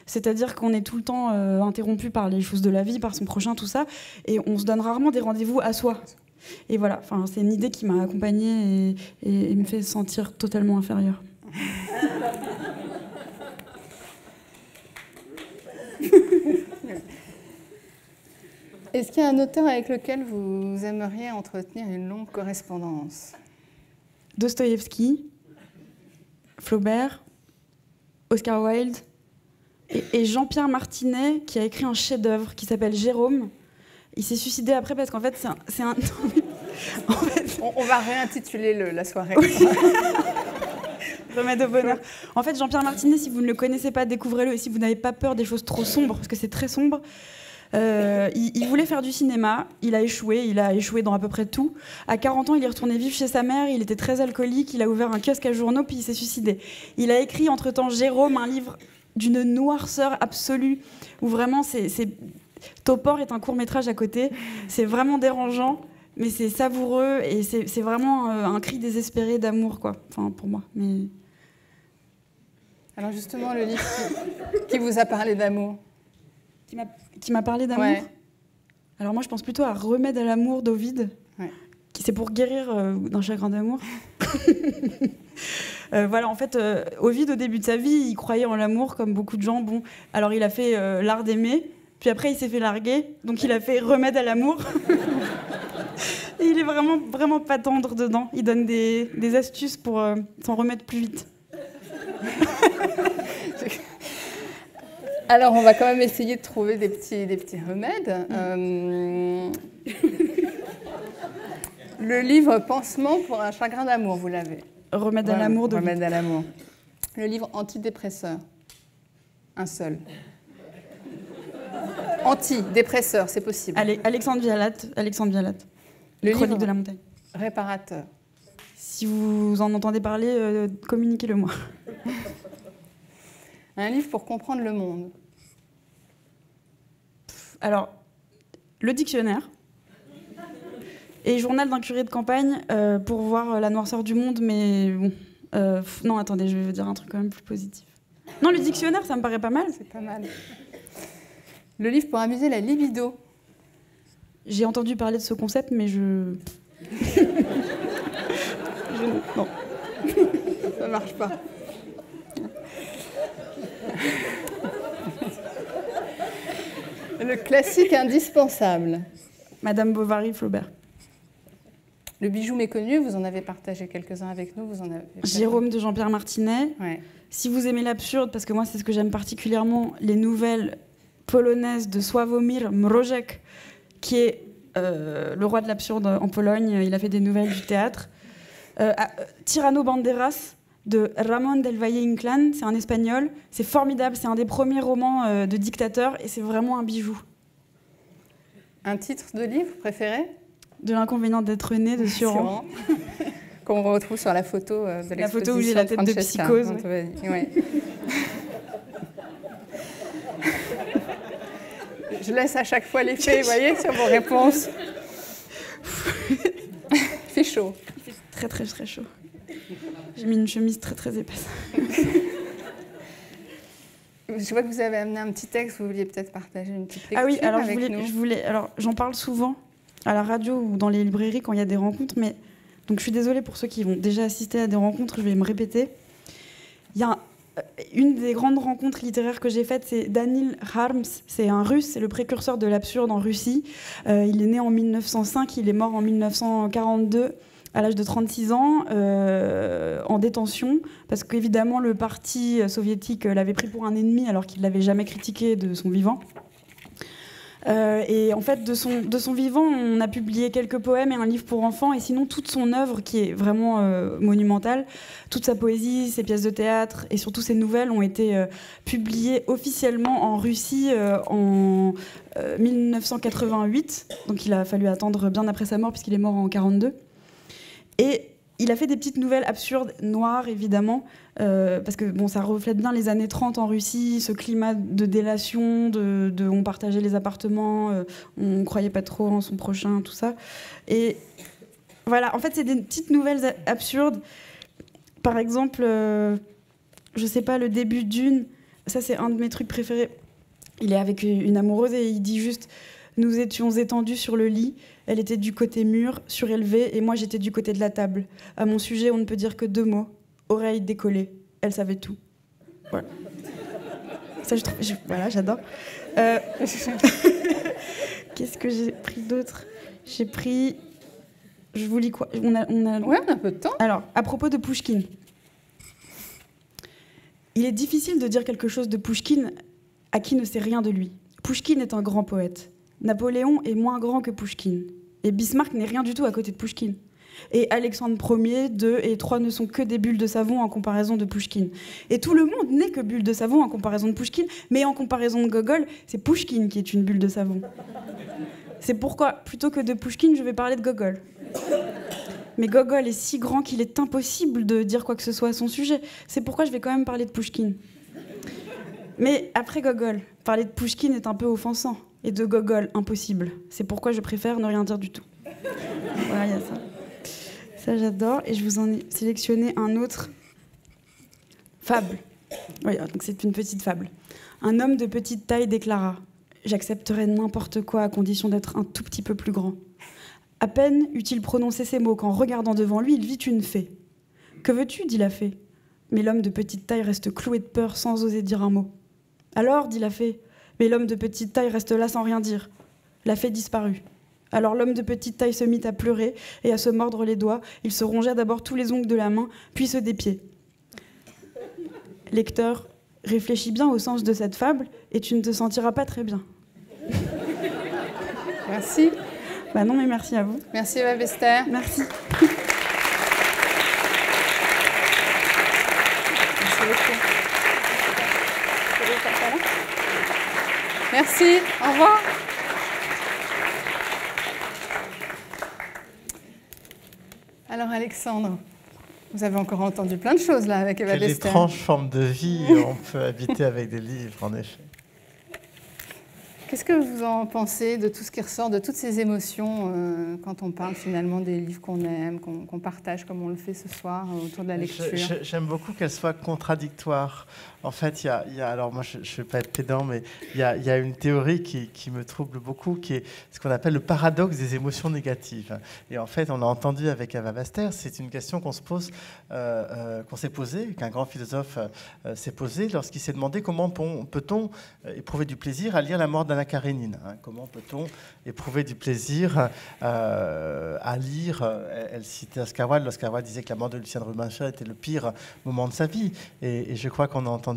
S4: C'est-à-dire qu'on est tout le temps interrompu par les choses de la vie, par son prochain, tout ça, et on se donne rarement des rendez-vous à soi. Et voilà, c'est une idée qui m'a accompagnée et me fait sentir totalement inférieure.
S2: Est-ce qu'il y a un auteur avec lequel vous aimeriez entretenir une longue correspondance ?
S4: Dostoïevski, Flaubert, Oscar Wilde et Jean-Pierre Martinet, qui a écrit un chef-d'œuvre qui s'appelle Jérôme. Il s'est suicidé après parce qu'en fait, c'est un... en fait...
S2: On va réintituler la soirée.
S4: Oui. Remède au bonheur. En fait, Jean-Pierre Martinet, si vous ne le connaissez pas, découvrez-le. Et si vous n'avez pas peur des choses trop sombres, parce que c'est très sombre, il voulait faire du cinéma, il a échoué dans à peu près tout. À 40 ans, il est retourné vivre chez sa mère, il était très alcoolique, il a ouvert un kiosque à journaux, puis il s'est suicidé. Il a écrit entre-temps Jérôme, un livre d'une noirceur absolue, où vraiment Topor est un court-métrage à côté, c'est vraiment dérangeant, mais c'est savoureux, et c'est vraiment un cri désespéré d'amour, quoi. Enfin, pour moi. Mais...
S2: Alors justement, le livre qui vous a parlé d'amour.
S4: Qui m'a parlé d'amour. Ouais. Alors moi, je pense plutôt à Remède à l'amour d'Ovide, ouais. C'est pour guérir d'un chagrin d'amour. Voilà, en fait, Ovide, au début de sa vie, il croyait en l'amour, comme beaucoup de gens. Bon, alors il a fait l'art d'aimer, puis après il s'est fait larguer, donc il a fait Remède à l'amour. Et il est vraiment, vraiment pas tendre dedans. Il donne des astuces pour s'en remettre plus vite.
S2: Alors, on va quand même essayer de trouver des petits remèdes. Le livre Pansement pour un chagrin d'amour, vous l'avez.
S4: Remède à l'amour de
S2: Remède à l'amour. Le livre Antidépresseur. Un seul. Antidépresseur, c'est possible.
S4: Allez, Alexandre Vialat. Le Chronique de la montagne.
S2: Réparateur.
S4: Si vous en entendez parler, communiquez-le moi.
S2: Un livre pour comprendre le monde.
S4: Alors, le dictionnaire et Journal d'un curé de campagne pour voir la noirceur du monde, mais bon... non, attendez, je vais dire un truc quand même plus positif. Non, le dictionnaire, ça me paraît pas mal.
S2: C'est pas mal. Le livre pour amuser la libido.
S4: J'ai entendu parler de ce concept, mais je... Non.
S2: Ça marche pas. Le classique indispensable.
S4: Madame Bovary, Flaubert.
S2: Le bijou méconnu, vous en avez partagé quelques-uns avec nous. Vous en avez
S4: Jérôme de Jean-Pierre Martinet.
S2: Ouais.
S4: Si vous aimez l'absurde, parce que moi c'est ce que j'aime particulièrement, les nouvelles polonaises de Sławomir Mrożek, qui est le roi de l'absurde en Pologne. Il a fait des nouvelles du théâtre. Tirano Banderas de Ramón del Valle Inclán, c'est un espagnol, c'est formidable, c'est un des premiers romans de dictateur et c'est vraiment un bijou.
S2: Un titre de livre préféré ?
S4: De l'inconvénient d'être né de Sioran.
S2: Qu'on retrouve sur la photo de l'exposition.
S4: La photo où j'ai la tête de psychose.
S2: Ouais. Je laisse à chaque fois l'effet, vous voyez, sur vos réponses. Il fait chaud.
S4: Il fait très très très chaud. J'ai mis une chemise très très épaisse.
S2: Je vois que vous avez amené un petit texte, vous vouliez peut-être partager une petite lecture
S4: avec nous. Ah oui, alors j'en parle souvent à la radio ou dans les librairies quand il y a des rencontres, mais donc je suis désolée pour ceux qui vont déjà assister à des rencontres, je vais me répéter. Il y a une des grandes rencontres littéraires que j'ai faites, c'est Danil Harms, c'est un Russe, c'est le précurseur de l'absurde en Russie. Il est né en 1905, il est mort en 1942. À l'âge de 36 ans, en détention, parce qu'évidemment, le parti soviétique l'avait pris pour un ennemi alors qu'il ne l'avait jamais critiqué de son vivant. Et en fait, de son vivant, on a publié quelques poèmes et un livre pour enfants. Et sinon, toute son œuvre, qui est vraiment monumentale, toute sa poésie, ses pièces de théâtre et surtout ses nouvelles ont été publiées officiellement en Russie en 1988. Donc il a fallu attendre bien après sa mort, puisqu'il est mort en 1942. Et il a fait des petites nouvelles absurdes, noires évidemment, parce que bon, ça reflète bien les années 30 en Russie, ce climat de délation, on partageait les appartements, on ne croyait pas trop en son prochain, tout ça. Et voilà, en fait, c'est des petites nouvelles absurdes. Par exemple, je sais pas, le début d'une, ça c'est un de mes trucs préférés. Il est avec une amoureuse et il dit juste « Nous étions étendus sur le lit, elle était du côté mur, surélevée, et moi j'étais du côté de la table. À mon sujet, on ne peut dire que 2 mots. Oreille décollée. Elle savait tout. » Voilà. Ça, voilà, j'adore. Qu'est-ce que j'ai pris d'autre ? J'ai pris... Je vous lis quoi ? On a...
S2: Ouais, on a un peu de temps.
S4: Alors, à propos de Pouchkine. Il est difficile de dire quelque chose de Pouchkine à qui ne sait rien de lui. Pouchkine est un grand poète. Napoléon est moins grand que Pouchkine. Et Bismarck n'est rien du tout à côté de Pouchkine. Et Alexandre Ier, II et III ne sont que des bulles de savon en comparaison de Pouchkine. Et tout le monde n'est que bulles de savon en comparaison de Pouchkine, mais en comparaison de Gogol, c'est Pouchkine qui est une bulle de savon. C'est pourquoi, plutôt que de Pouchkine, je vais parler de Gogol. Mais Gogol est si grand qu'il est impossible de dire quoi que ce soit à son sujet. C'est pourquoi je vais quand même parler de Pouchkine. Mais après Gogol, parler de Pouchkine est un peu offensant. Et de Gogol, impossible. C'est pourquoi je préfère ne rien dire du tout. Voilà, il y a ça. Ça, j'adore. Et je vous en ai sélectionné un autre. Fable. Oui, donc c'est une petite fable. Un homme de petite taille déclara « J'accepterai n'importe quoi à condition d'être un tout petit peu plus grand. » À peine eut-il prononcé ces mots qu'en regardant devant lui, il vit une fée. « Que veux-tu » dit la fée. Mais l'homme de petite taille reste cloué de peur sans oser dire un mot. « Alors » dit la fée. Mais l'homme de petite taille reste là sans rien dire. La fée disparut. Alors l'homme de petite taille se mit à pleurer et à se mordre les doigts. Il se rongea d'abord tous les ongles de la main, puis ceux des pieds. Lecteur, réfléchis bien au sens de cette fable et tu ne te sentiras pas très bien.
S2: Merci.
S4: Bah non, mais merci à vous.
S2: Merci Eva Bester.
S4: Merci.
S2: Merci beaucoup. Merci, au revoir. Alors Alexandre, vous avez encore entendu plein de choses là avec Eva Bester.
S3: Quelle étrange forme de vie on peut habiter avec des livres, en effet.
S2: Qu'est-ce que vous en pensez de tout ce qui ressort, de toutes ces émotions quand on parle finalement des livres qu'on aime, qu'on partage comme on le fait ce soir autour de la lecture?
S3: J'aime beaucoup qu'elles soient contradictoires. En fait, il y a alors moi je ne vais pas être pédant, mais il y a une théorie qui me trouble beaucoup, qui est ce qu'on appelle le paradoxe des émotions négatives. Et en fait, on a entendu avec Eva Bester, c'est une question qu'on se pose, qu'on s'est posée, qu'un grand philosophe s'est posée lorsqu'il s'est demandé comment peut-on éprouver du plaisir à lire La mort d'Anna Karénine. Comment peut-on éprouver du plaisir à lire elle citait Oscar Wilde. Oscar Wilde disait que la mort de Lucien de Rubinstein était le pire moment de sa vie. Et je crois qu'on a entendu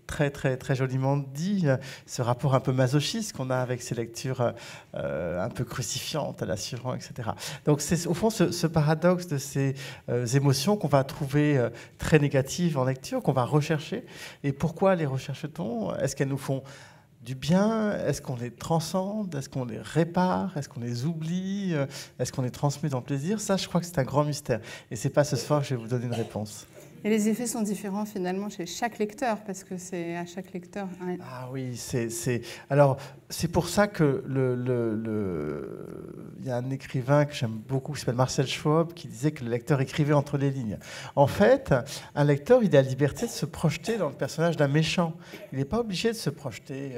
S3: très, très, très joliment dit ce rapport un peu masochiste qu'on a avec ces lectures un peu crucifiantes à la suivante, etc. Donc c'est au fond ce paradoxe de ces émotions qu'on va trouver très négatives en lecture, qu'on va rechercher. Et pourquoi les recherche-t-on? Est-ce qu'elles nous font du bien? Est-ce qu'on les transcende? Est-ce qu'on les répare? Est-ce qu'on les oublie? Est-ce qu'on les transmet dans le plaisir? Ça, je crois que c'est un grand mystère. Et ce n'est pas ce soir que je vais vous donner une réponse.
S2: Et les effets sont différents finalement chez chaque lecteur, parce que c'est à chaque lecteur.
S3: Ah oui, alors c'est pour ça que il y a un écrivain que j'aime beaucoup qui s'appelle Marcel Schwab qui disait que le lecteur écrivait entre les lignes. En fait, un lecteur, il a la liberté de se projeter dans le personnage d'un méchant. Il n'est pas obligé de se projeter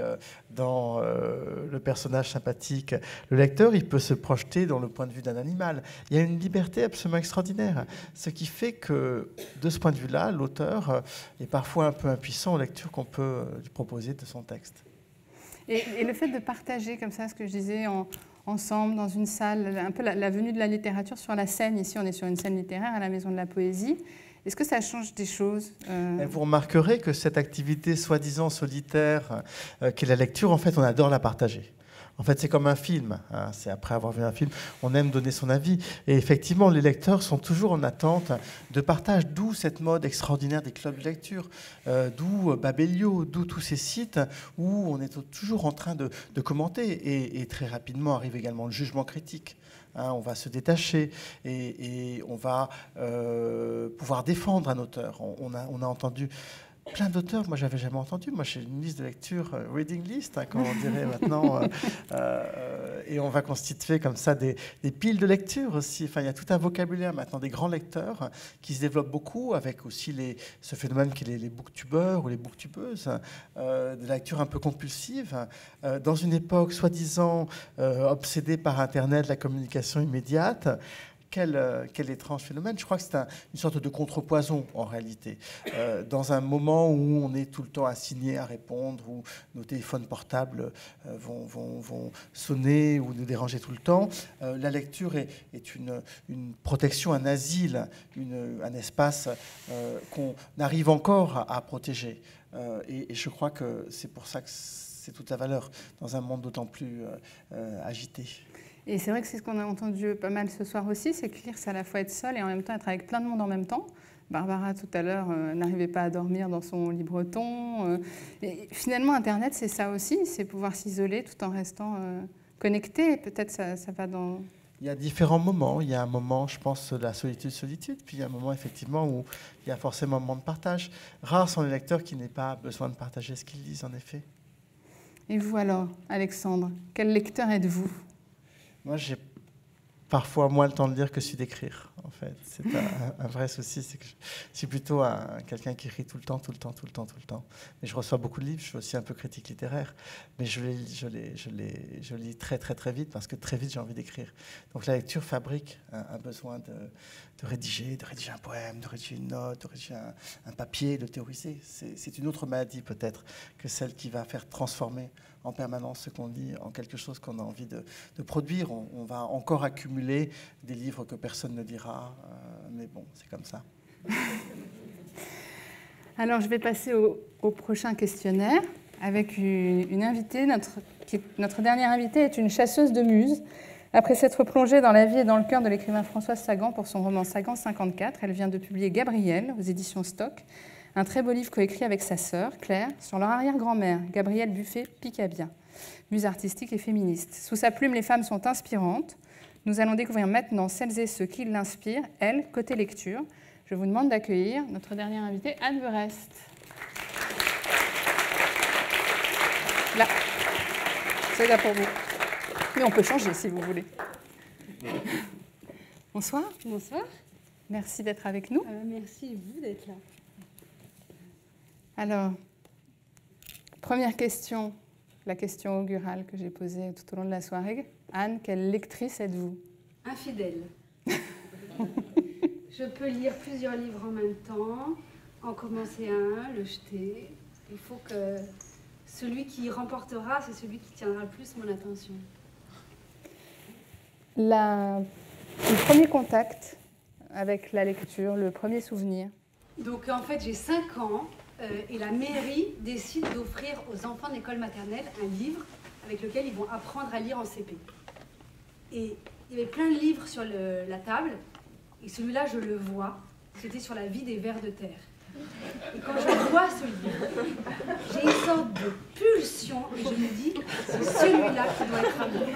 S3: dans le personnage sympathique. Le lecteur, il peut se projeter dans le point de vue d'un animal. Il y a une liberté absolument extraordinaire. Ce qui fait que, de ce point de vue-là, l'auteur est parfois un peu impuissant aux lectures qu'on peut lui proposer de son texte.
S2: Et le fait de partager comme ça, ce que je disais, ensemble, dans une salle, un peu la venue de la littérature sur la scène, ici on est sur une scène littéraire à la Maison de la Poésie, est-ce que ça change des choses?
S3: Vous remarquerez que cette activité soi-disant solitaire qu'est la lecture, en fait, on adore la partager. En fait, c'est comme un film. Hein. C'est après avoir vu un film, on aime donner son avis. Et effectivement, les lecteurs sont toujours en attente de partage, d'où cette mode extraordinaire des clubs de lecture, d'où Babelio, d'où tous ces sites où on est toujours en train de commenter. Et très rapidement arrive également le jugement critique. Hein, on va se détacher et on va pouvoir défendre un auteur. On a entendu plein d'auteurs, moi j'avais jamais entendu. Moi j'ai une liste de lecture, reading list, hein, comme on dirait maintenant, et on va constituer comme ça des piles de lecture aussi. Enfin, il y a tout un vocabulaire maintenant des grands lecteurs qui se développent beaucoup, avec aussi ce phénomène qui est les booktubeurs ou les booktubeuses, de la lecture un peu compulsive, dans une époque soi-disant obsédée par Internet, la communication immédiate. Quel étrange phénomène. Je crois que c'est une sorte de contrepoison, en réalité. Dans un moment où on est tout le temps assigné à répondre, où nos téléphones portables vont sonner ou nous déranger tout le temps, la lecture est une protection, un asile, un espace qu'on arrive encore à protéger. Et je crois que c'est pour ça que c'est toute la valeur dans un monde d'autant plus agité.
S2: Et c'est vrai que c'est ce qu'on a entendu pas mal ce soir aussi, c'est que lire, c'est à la fois être seul et en même temps être avec plein de monde en même temps. Barbara, tout à l'heure, n'arrivait pas à dormir dans son Libreton. Et finalement, Internet, c'est ça aussi, c'est pouvoir s'isoler tout en restant connecté. Peut-être ça va dans...
S3: Il y a différents moments. Il y a un moment, je pense, de la solitude, puis il y a un moment, effectivement, où il y a forcément un moment de partage. Rares sont les lecteurs qui n'aient pas besoin de partager ce qu'ils lisent, en effet.
S2: Et vous alors, Alexandre, quel lecteur êtes-vous ?
S3: Moi, j'ai parfois moins le temps de lire que celui d'écrire, en fait. C'est un vrai souci, c'est que je suis plutôt quelqu'un qui écrit tout le temps. Mais je reçois beaucoup de livres, je suis aussi un peu critique littéraire, mais je lis très, très, très vite, parce que très vite, j'ai envie d'écrire. Donc la lecture fabrique un besoin de rédiger un poème, de rédiger une note, de rédiger un papier, de théoriser. C'est une autre maladie, peut-être, que celle qui va faire transformer en permanence ce qu'on lit en quelque chose qu'on a envie de produire. On va encore accumuler des livres que personne ne lira, mais bon, c'est comme ça.
S2: Alors, je vais passer au prochain questionnaire avec une invitée. Notre dernière invitée est une chasseuse de muses. Après s'être plongée dans la vie et dans le cœur de l'écrivain Françoise Sagan pour son roman Sagan 54, elle vient de publier Gabrielle aux éditions Stock, un très beau livre coécrit avec sa sœur, Claire, sur leur arrière-grand-mère, Gabrielle Buffet-Picabia, muse artistique et féministe. Sous sa plume, les femmes sont inspirantes. Nous allons découvrir maintenant celles et ceux qui l'inspirent, elle, côté lecture. Je vous demande d'accueillir notre dernière invitée, Anne Verest. Là. C'est là pour vous. Mais on peut changer si vous voulez. Bonsoir.
S5: Bonsoir.
S2: Merci d'être avec nous.
S5: Merci vous d'être là.
S2: Alors, première question, la question augurale que j'ai posée tout au long de la soirée. Anne, quelle lectrice êtes-vous ?
S5: Infidèle. Je peux lire plusieurs livres en même temps, en commencer un, le jeter. Il faut que celui qui remportera, c'est celui qui tiendra le plus mon attention.
S2: Le premier contact avec la lecture, le premier souvenir.
S5: Donc en fait, j'ai 5 ans et la mairie décide d'offrir aux enfants de l'école maternelle un livre avec lequel ils vont apprendre à lire en CP. Et il y avait plein de livres sur la table, et celui-là, je le vois, c'était sur la vie des vers de terre. Et quand je vois ce livre, j'ai une sorte de pulsion, et je me dis, c'est celui-là qui doit être à moi.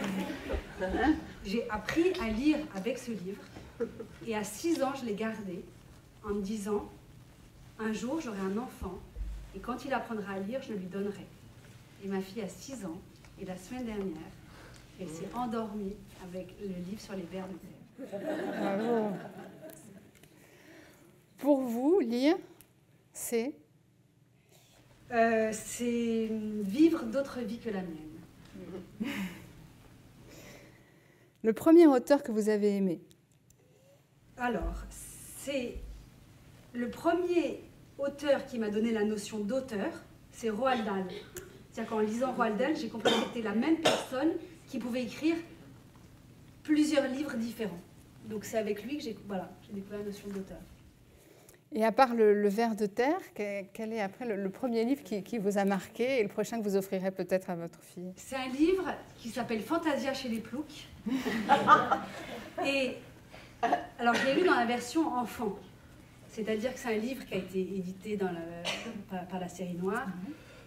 S5: J'ai appris à lire avec ce livre, et à 6 ans, je l'ai gardé, en me disant, un jour, j'aurai un enfant, et quand il apprendra à lire, je le lui donnerai. Et ma fille a 6 ans, et la semaine dernière, elle s'est endormie avec le livre sur les vers de terre.
S2: Bravo. Pour vous, lire, c'est
S5: c'est vivre d'autres vies que la mienne.
S2: le premier auteur que vous avez aimé.
S5: Alors, c'est le premier auteur qui m'a donné la notion d'auteur, c'est Roald Dahl. C'est-à-dire qu'en lisant Roald Dahl, j'ai compris que c'était la même personne qui pouvait écrire plusieurs livres différents. Donc c'est avec lui que j'ai découvert la notion d'auteur.
S2: Et à part le ver de terre, quel est après le premier livre qui vous a marqué et le prochain que vous offrirez peut-être à votre fille?
S5: C'est un livre qui s'appelle Fantasia chez les Ploucs. Et alors, je l'ai lu dans la version enfant. C'est-à-dire que c'est un livre qui a été édité par la série Noire,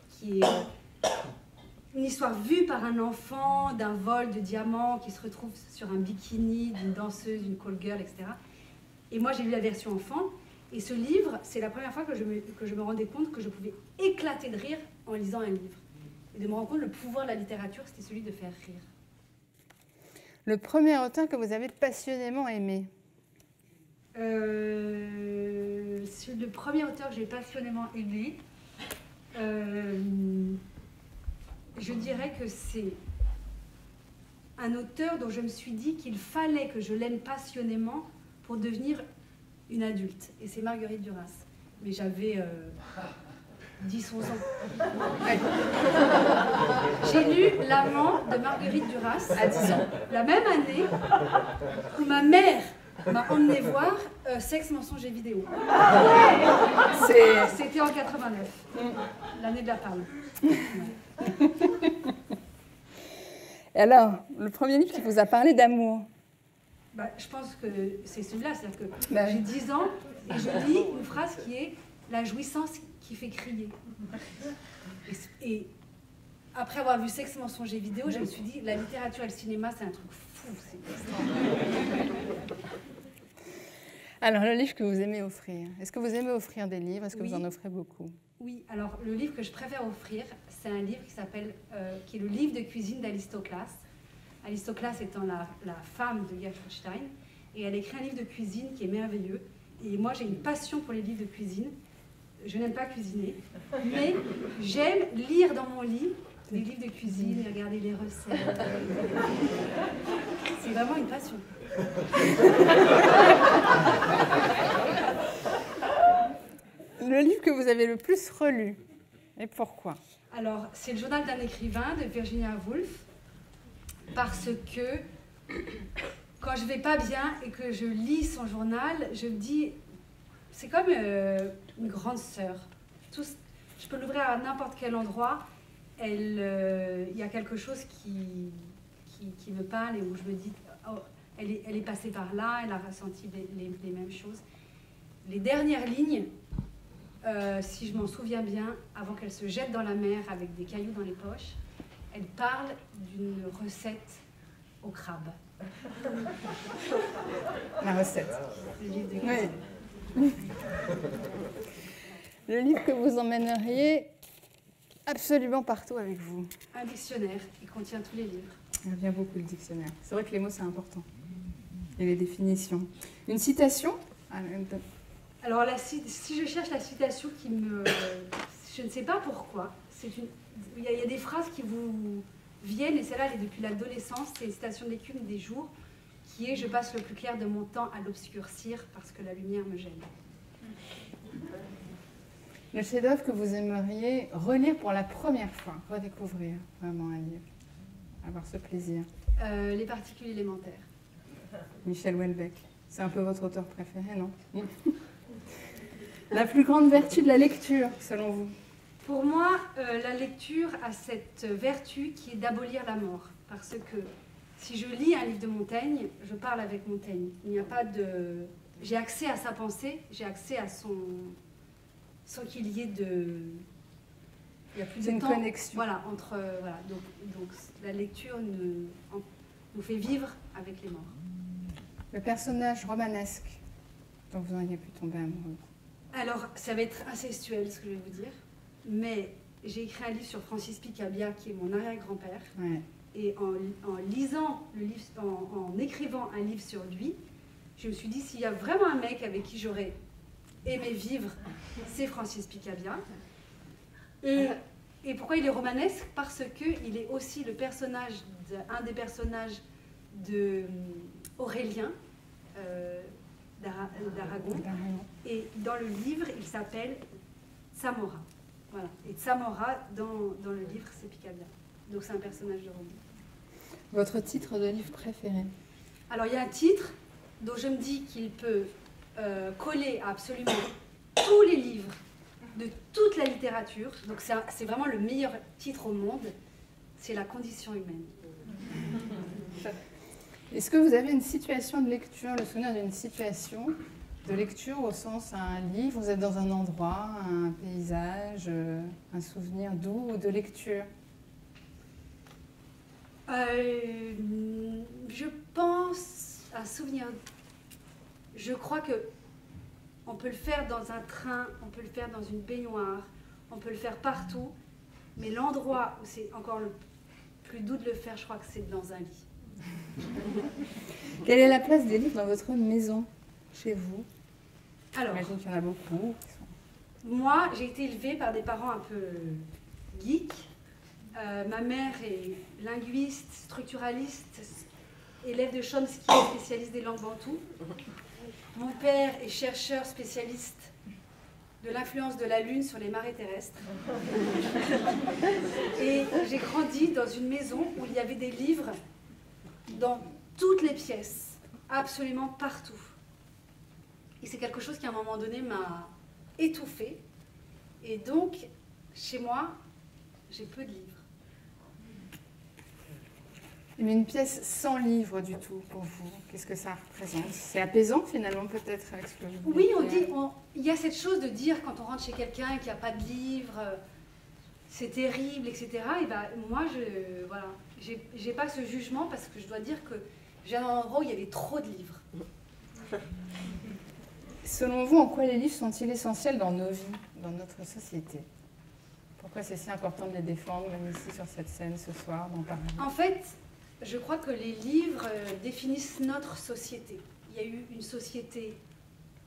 S5: qui est une histoire vue par un enfant d'un vol de diamants qui se retrouve sur un bikini d'une danseuse, d'une call girl, etc. Et moi, j'ai lu la version enfant. Et ce livre, c'est la première fois que je me rendais compte que je pouvais éclater de rire en lisant un livre. Et de me rendre compte que le pouvoir de la littérature, c'était celui de faire rire.
S2: Le premier auteur que vous avez passionnément aimé?
S5: C'est le premier auteur que j'ai passionnément aimé. Je dirais que c'est un auteur dont je me suis dit qu'il fallait que je l'aime passionnément pour devenir une adulte. Et c'est Marguerite Duras. Mais j'avais 10-11 ans. Ouais. J'ai lu L'amant de Marguerite Duras à 10 ans. La même année où ma mère m'a emmené voir Sexe, mensonge et vidéo. C'était en 89, l'année de la palme.
S2: Et alors, le premier livre qui vous a parlé d'amour?
S5: Je pense que c'est celui-là, c'est-à-dire que j'ai 10 ans et je lis une phrase qui est « la jouissance qui fait crier ». Et après avoir vu Sexe, mensonge et vidéo, je me suis dit, la littérature et le cinéma, c'est un truc fou.
S2: Alors, le livre que vous aimez offrir, est-ce que vous aimez offrir des livres? Est-ce que vous en offrez beaucoup?
S5: Oui, alors le livre que je préfère offrir, c'est un livre qui est le livre de cuisine d'Alistoclas. Alistoclas étant la femme de Gertrude Stein, et elle écrit un livre de cuisine qui est merveilleux. Et moi, j'ai une passion pour les livres de cuisine. Je n'aime pas cuisiner, mais j'aime lire dans mon lit des livres de cuisine et regarder les recettes. C'est vraiment une passion.
S2: Le livre que vous avez le plus relu, et pourquoi?
S5: Alors, c'est le journal d'un écrivain de Virginia Woolf, parce que quand je vais pas bien et que je lis son journal, je me dis, c'est comme une grande sœur. Je peux l'ouvrir à n'importe quel endroit, il y a quelque chose qui me parle et où je me dis, oh, elle est passée par là, elle a ressenti les mêmes choses. Les dernières lignes, si je m'en souviens bien, avant qu'elle se jette dans la mer avec des cailloux dans les poches, elle parle d'une recette au crabe.
S2: La recette.
S5: Le livre de cuisine.
S2: Oui. Le livre que vous emmèneriez absolument partout avec vous?
S5: Un dictionnaire qui contient tous les livres.
S2: Il revient beaucoup le dictionnaire. C'est vrai que les mots, c'est important. Et les définitions. Une citation?
S5: Alors, si je cherche la citation qui me... Je ne sais pas pourquoi. Il y a des phrases qui vous viennent, et celle-là, elle est depuis l'adolescence. C'est une citation d'Écume des jours, qui est « Je passe le plus clair de mon temps à l'obscurcir parce que la lumière me gêne ».
S2: Le chef-d'œuvre que vous aimeriez relire pour la première fois, redécouvrir vraiment un livre, avoir ce plaisir?
S5: Les particules élémentaires.
S2: Michel Houellebecq. C'est un peu votre auteur préféré, non? La plus grande vertu de la lecture, selon vous?
S5: Pour moi, la lecture a cette vertu qui est d'abolir la mort. Parce que si je lis un livre de Montaigne, je parle avec Montaigne. Il n'y a pas de... J'ai accès à sa pensée, j'ai accès à son... sans qu'il y ait de... Il y a plus de
S2: une
S5: temps.
S2: Connexion.
S5: Voilà, entre... voilà. Donc la lecture nous fait vivre avec les morts.
S2: Le personnage romanesque dont vous auriez pu tomber amoureux?
S5: Alors, ça va être incestuel, ce que je vais vous dire. Mais j'ai écrit un livre sur Francis Picabia, qui est mon arrière-grand-père.
S2: Ouais.
S5: Et en lisant le livre, en écrivant un livre sur lui, je me suis dit, s'il y a vraiment un mec avec qui j'aurais aimé vivre, c'est Francis Picabia. Et pourquoi il est romanesque? Parce qu'il est aussi un des personnages d'Aurélien d'Aragon. Et dans le livre, il s'appelle Zamora. Voilà. Et Zamora, dans le livre, c'est Picabia. Donc c'est un personnage de roman.
S2: Votre titre de livre préféré?
S5: Alors il y a un titre dont je me dis qu'il peut coller à absolument tous les livres, de toute la littérature, donc c'est vraiment le meilleur titre au monde, c'est La condition humaine.
S2: Est-ce que vous avez une situation de lecture, le souvenir d'une situation de lecture au sens un livre, vous êtes dans un endroit, un paysage, un souvenir doux ou de lecture?
S5: Je pense un souvenir. Je crois que on peut le faire dans un train, on peut le faire dans une baignoire, on peut le faire partout, mais l'endroit où c'est encore le plus doux de le faire, je crois que c'est dans un lit.
S2: Quelle est la place des livres dans votre maison, chez vous?
S5: Alors,
S2: j'imagine qu'il y en a beaucoup.
S5: Moi, j'ai été élevée par des parents un peu geeks. Ma mère est linguiste, structuraliste, élève de Chomsky, spécialiste des langues bantoues. Mon père est chercheur spécialiste de l'influence de la Lune sur les marées terrestres. Et j'ai grandi dans une maison où il y avait des livres dans toutes les pièces, absolument partout. Et c'est quelque chose qui, à un moment donné, m'a étouffée. Et donc, chez moi, j'ai peu de livres.
S2: Mais une pièce sans livre du tout, pour vous, qu'est-ce que ça représente? C'est apaisant, finalement, peut-être, avec ce que vous
S5: Oui, il y a cette chose de dire, quand on rentre chez quelqu'un et qu'il n'y a pas de livre, c'est terrible, etc. Et ben, moi, voilà, j'ai pas ce jugement parce que je dois dire que j'ai un endroit où il y avait trop de livres.
S2: Selon vous, en quoi les livres sont-ils essentiels dans nos vies, dans notre société? Pourquoi c'est si important de les défendre, même ici sur cette scène ce soir, d'en parler?
S5: En fait, je crois que les livres définissent notre société. Il y a eu une société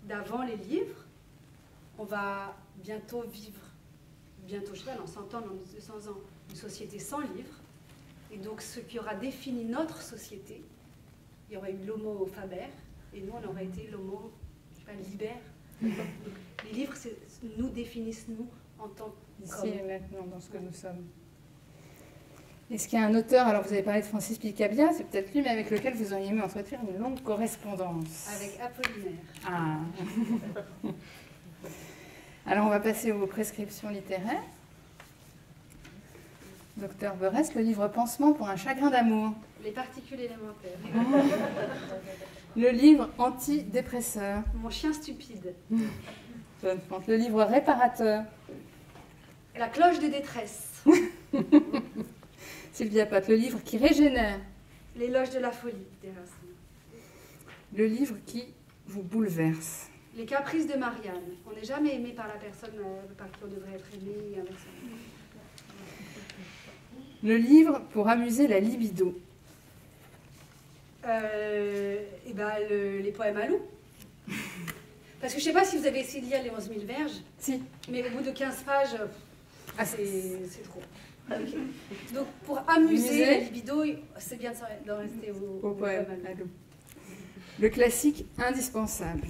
S5: d'avant les livres. On va bientôt vivre, bientôt, je sais pas, dans 100 ans, dans 200 ans, une société sans livres. Et donc, ce qui aura défini notre société, il y aurait eu l'homo faber, et nous, on aurait été l'homo, je sais pas, liber. Donc, les livres nous définissent, nous, en tant
S2: ici et maintenant, dans ce que nous sommes. Est-ce qu'il y a un auteur, alors vous avez parlé de Francis Picabia, c'est peut-être lui, mais avec lequel vous auriez aimé entretenir une longue correspondance?
S5: Avec Apollinaire.
S2: Ah. Alors on va passer aux prescriptions littéraires. Docteur Berest, le livre Pansement pour un chagrin d'amour.
S5: Les particules élémentaires.
S2: Le livre Antidépresseur.
S5: Mon chien stupide.
S2: Le livre Réparateur.
S5: La cloche de détresse.
S2: Sylvia Plath, le livre qui régénère.
S5: L'éloge de la folie, d'Erasme.
S2: Le livre qui vous bouleverse.
S5: Les caprices de Marianne. On n'est jamais aimé par la personne par qui on devrait être aimé.
S2: Le livre pour amuser la libido.
S5: Les poèmes à loup. Parce que je ne sais pas si vous avez essayé de lire les 11 000 verges.
S2: Si.
S5: Mais au bout de 15 pages, c'est trop. Okay. Donc pour amuser la libido, c'est bien d'en rester au poème à loup.
S2: Le classique indispensable.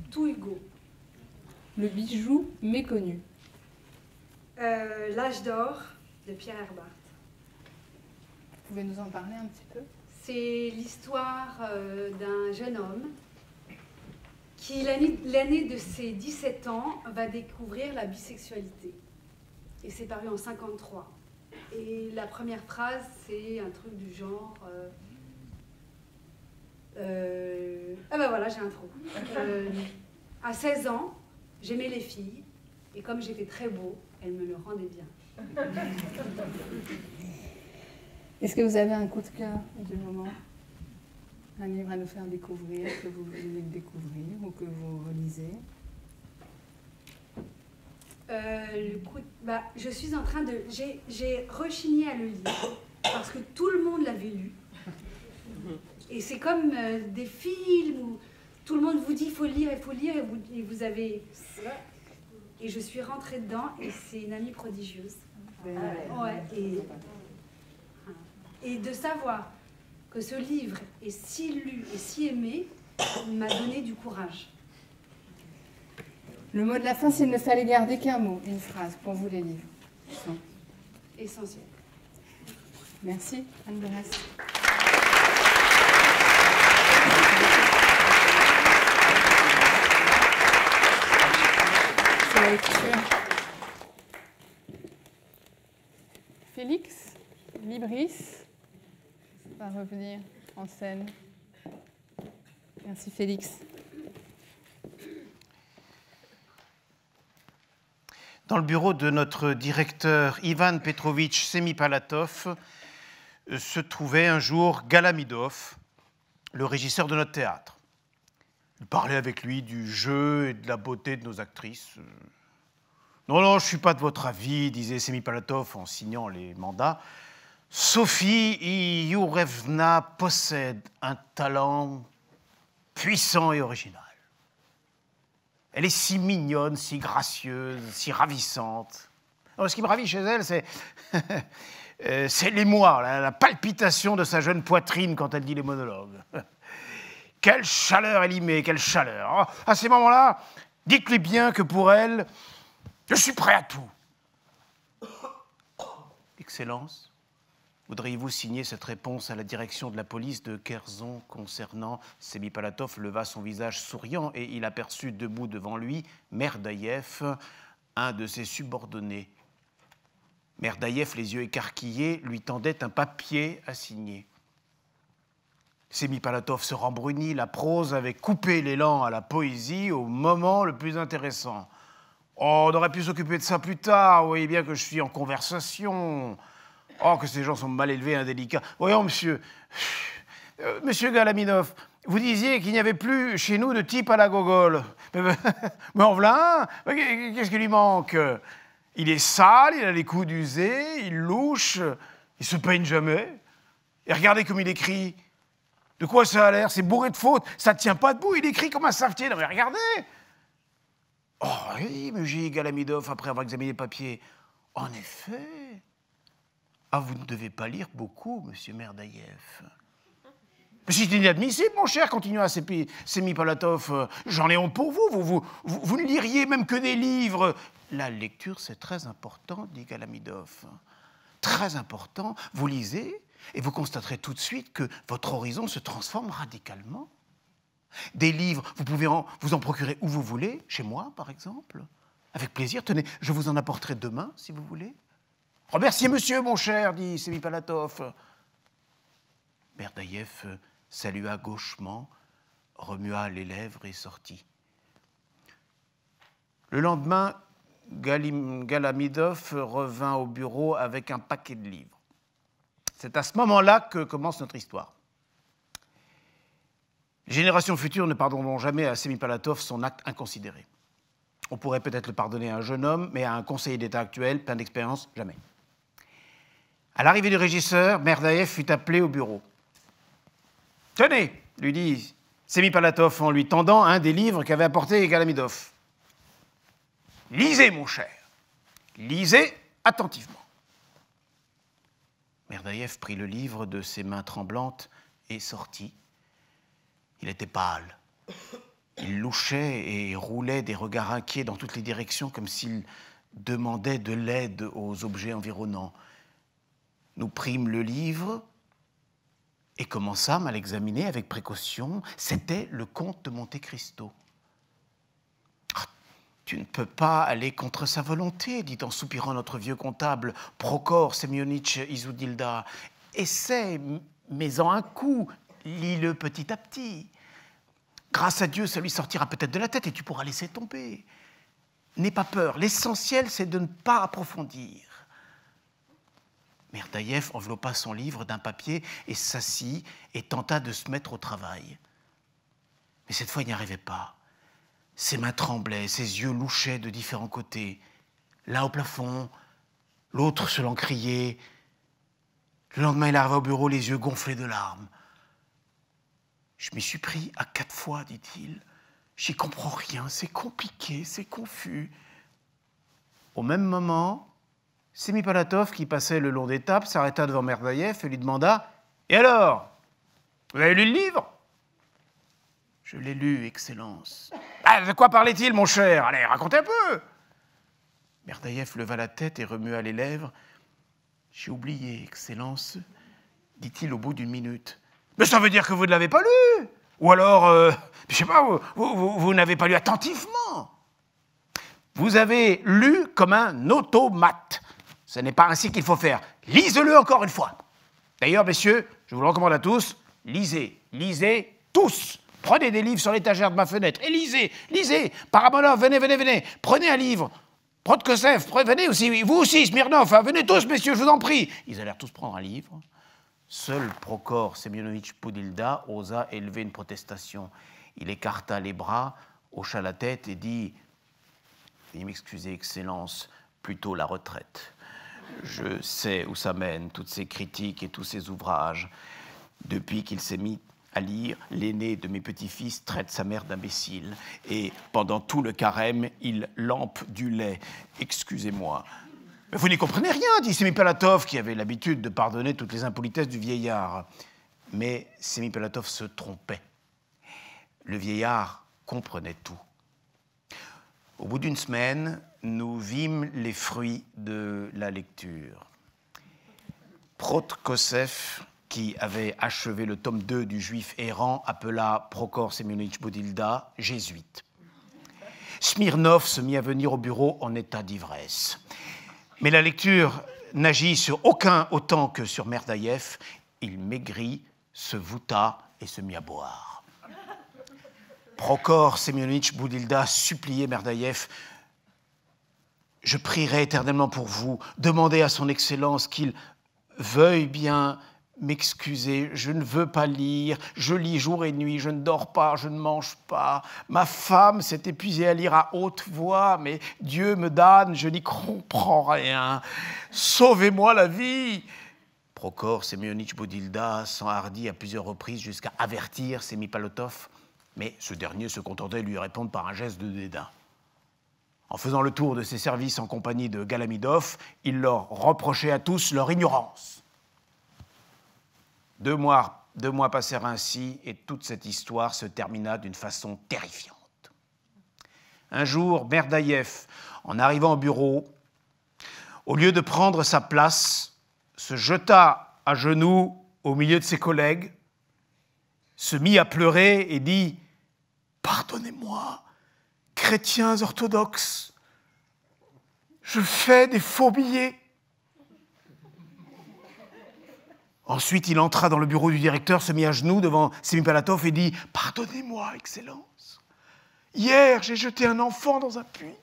S5: Tout Hugo.
S2: Le bijou méconnu.
S5: L'âge d'or de Pierre Herbart.
S2: Vous pouvez nous en parler un petit peu?
S5: C'est l'histoire d'un jeune homme qui, l'année de ses 17 ans, va découvrir la bisexualité. Et c'est paru en 1953. Et la première phrase, c'est un truc du genre... Ah ben voilà, j'ai un trou. À 16 ans, j'aimais les filles, et comme j'étais très beau, elles me le rendaient bien.
S2: Est-ce que vous avez un coup de cœur du moment? Un livre à nous faire découvrir, que vous voulez découvrir ou que vous relisez?
S5: Je suis en train de... J'ai rechigné à le lire, parce que tout le monde l'avait lu. Et c'est comme des films où tout le monde vous dit il faut lire, et vous avez... Et je suis rentrée dedans, et c'est une amie prodigieuse. Ouais, et de savoir que ce livre est si lu et si aimé m'a donné du courage.
S2: Le mot de la fin, s'il ne fallait garder qu'un mot, une phrase, pour vous les livres.
S5: Essentiel.
S2: Merci, Anne Berest. Merci la lecture. Félix Libris va revenir en scène. Merci Félix.
S1: Dans le bureau de notre directeur Ivan Petrovitch Semipalatov se trouvait un jour Galamidov, le régisseur de notre théâtre. Il parlait avec lui du jeu et de la beauté de nos actrices. Non, non, je ne suis pas de votre avis, disait Semipalatov en signant les mandats. Sophie Yourevna possède un talent puissant et original. Elle est si mignonne, si gracieuse, si ravissante. Alors, ce qui me ravit chez elle, c'est l'émoi, la palpitation de sa jeune poitrine quand elle dit les monologues. Quelle chaleur elle y met, quelle chaleur. À ces moments-là, dites-lui bien que pour elle, je suis prêt à tout. Excellence, voudriez-vous signer cette réponse à la direction de la police de Kherson concernant... Semipalatov leva son visage souriant et il aperçut debout devant lui Merdaïev, un de ses subordonnés. Merdaïev, les yeux écarquillés, lui tendait un papier à signer. Semipalatov se rembrunit, la prose avait coupé l'élan à la poésie au moment le plus intéressant. Oh, on aurait pu s'occuper de ça plus tard, vous voyez bien que je suis en conversation. Oh, que ces gens sont mal élevés, indélicats. Voyons, monsieur, monsieur Galaminov, vous disiez qu'il n'y avait plus chez nous de type à la gogole. Mais en voilà un. Qu'est-ce qui lui manque? Il est sale, il a les coudes usés, il louche, il se peigne jamais. Et regardez comme il écrit. De quoi ça a l'air? C'est bourré de fautes. Ça ne tient pas debout, il écrit comme un savetier. Non mais regardez. Oh oui, me dit Galamidov après avoir examiné le papier. En effet. Ah, vous ne devez pas lire beaucoup, monsieur Merdaïev. Mais c'est inadmissible, mon cher, continua Semipalatov. J'en ai honte pour vous. Vous ne liriez même que des livres. La lecture, c'est très important, dit Galamidov. Très important. Vous lisez et vous constaterez tout de suite que votre horizon se transforme radicalement. Des livres, vous pouvez vous en procurer où vous voulez, chez moi, par exemple. Avec plaisir. Tenez, je vous en apporterai demain, si vous voulez. Remerciez monsieur, mon cher, dit Semipalatov. Merdaïev salua gauchement, remua les lèvres et sortit. Le lendemain, Galamidov revint au bureau avec un paquet de livres. C'est à ce moment-là que commence notre histoire. Les générations futures ne pardonneront jamais à Semipalatov son acte inconsidéré. On pourrait peut-être le pardonner à un jeune homme, mais à un conseiller d'État actuel, plein d'expérience, jamais. À l'arrivée du régisseur, Merdaïev fut appelé au bureau. « Tenez » lui dit Semipalatov en lui tendant un des livres qu'avait apporté Galamidov. « Lisez, mon cher, lisez attentivement. » Merdaïev prit le livre de ses mains tremblantes et sortit. Il était pâle. Il louchait et roulait des regards inquiets dans toutes les directions comme s'il demandait de l'aide aux objets environnants. Nous prîmes le livre et commençâmes à l'examiner avec précaution. C'était le comte de Monte Cristo. Ah, tu ne peux pas aller contre sa volonté, dit en soupirant notre vieux comptable, Prokhor Semyonitch Izoudilda. Essaie, mets-en un coup, lis-le petit à petit. Grâce à Dieu, ça lui sortira peut-être de la tête et tu pourras laisser tomber. N'aie pas peur, l'essentiel, c'est de ne pas approfondir. Merdaïev enveloppa son livre d'un papier et s'assit et tenta de se mettre au travail. Mais cette fois, il n'y arrivait pas. Ses mains tremblaient, ses yeux louchaient de différents côtés. L'un au plafond, l'autre se l'encriait. Le lendemain, il arriva au bureau, les yeux gonflés de larmes. « Je m'y suis pris à 4 fois, dit-il. J'y comprends rien, c'est compliqué, c'est confus. » Au même moment, Semipalatov, qui passait le long des tables, s'arrêta devant Merdaïev et lui demanda « Et alors, vous avez lu le livre ?»« Je l'ai lu, Excellence. »« Ah, de quoi parlait-il, mon cher? Allez, racontez un peu !» Merdaïev leva la tête et remua les lèvres. « J'ai oublié, Excellence, dit-il au bout d'une minute. »« Mais ça veut dire que vous ne l'avez pas lu. Ou alors, je ne sais pas, vous n'avez pas lu attentivement. » Vous avez lu comme un automate. Ce n'est pas ainsi qu'il faut faire. Lisez-le encore une fois. D'ailleurs, messieurs, je vous le recommande à tous, lisez, lisez tous. Prenez des livres sur l'étagère de ma fenêtre et lisez, lisez. Parabolov, venez, venez, venez. Prenez un livre. Protkosev, venez aussi. Vous aussi, Smirnov, hein, venez tous, messieurs, je vous en prie. Ils allèrent tous prendre un livre. Seul Prokhor Semyonovitch Boudilda osa élever une protestation. Il écarta les bras, hocha la tête et dit « Veuillez m'excuser, Excellence, plutôt la retraite. Je sais où ça mène, toutes ces critiques et tous ces ouvrages. Depuis qu'il s'est mis à lire, l'aîné de mes petits-fils traite sa mère d'imbécile. Et pendant tout le carême, il lampe du lait. Excusez-moi. » « Vous n'y comprenez rien, dit Semipalatov, qui avait l'habitude de pardonner toutes les impolitesses du vieillard. Mais Semipalatov se trompait. Le vieillard comprenait tout. Au bout d'une semaine, nous vîmes les fruits de la lecture. Protkosev, qui avait achevé le tome 2 du Juif errant, appela Prokhor Semyonovitch Boudilda jésuite. Smirnov se mit à venir au bureau en état d'ivresse. Mais la lecture n'agit sur aucun autant que sur Merdaïev. Il maigrit, se voûta et se mit à boire. Prokhor Semyonovitch Boudilda suppliait Merdaïev « Je prierai éternellement pour vous, demandez à son Excellence qu'il veuille bien m'excuser, je ne veux pas lire, je lis jour et nuit, je ne dors pas, je ne mange pas. Ma femme s'est épuisée à lire à haute voix, mais Dieu me damne, je n'y comprends rien. Sauvez-moi la vie !» Prokhor Semyonovitch Boudilda s'enhardit à plusieurs reprises jusqu'à avertir Semipalatov, mais ce dernier se contentait de lui répondre par un geste de dédain. En faisant le tour de ses services en compagnie de Galamidov, il leur reprochait à tous leur ignorance. Deux mois passèrent ainsi et toute cette histoire se termina d'une façon terrifiante. Un jour, Merdaïev, en arrivant au bureau, au lieu de prendre sa place, se jeta à genoux au milieu de ses collègues, se mit à pleurer et dit « Pardonnez-moi, chrétiens orthodoxes, je fais des faux billets. » Ensuite, il entra dans le bureau du directeur, se mit à genoux devant Semipalatov et dit « Pardonnez-moi, Excellence, hier j'ai jeté un enfant dans un puits. »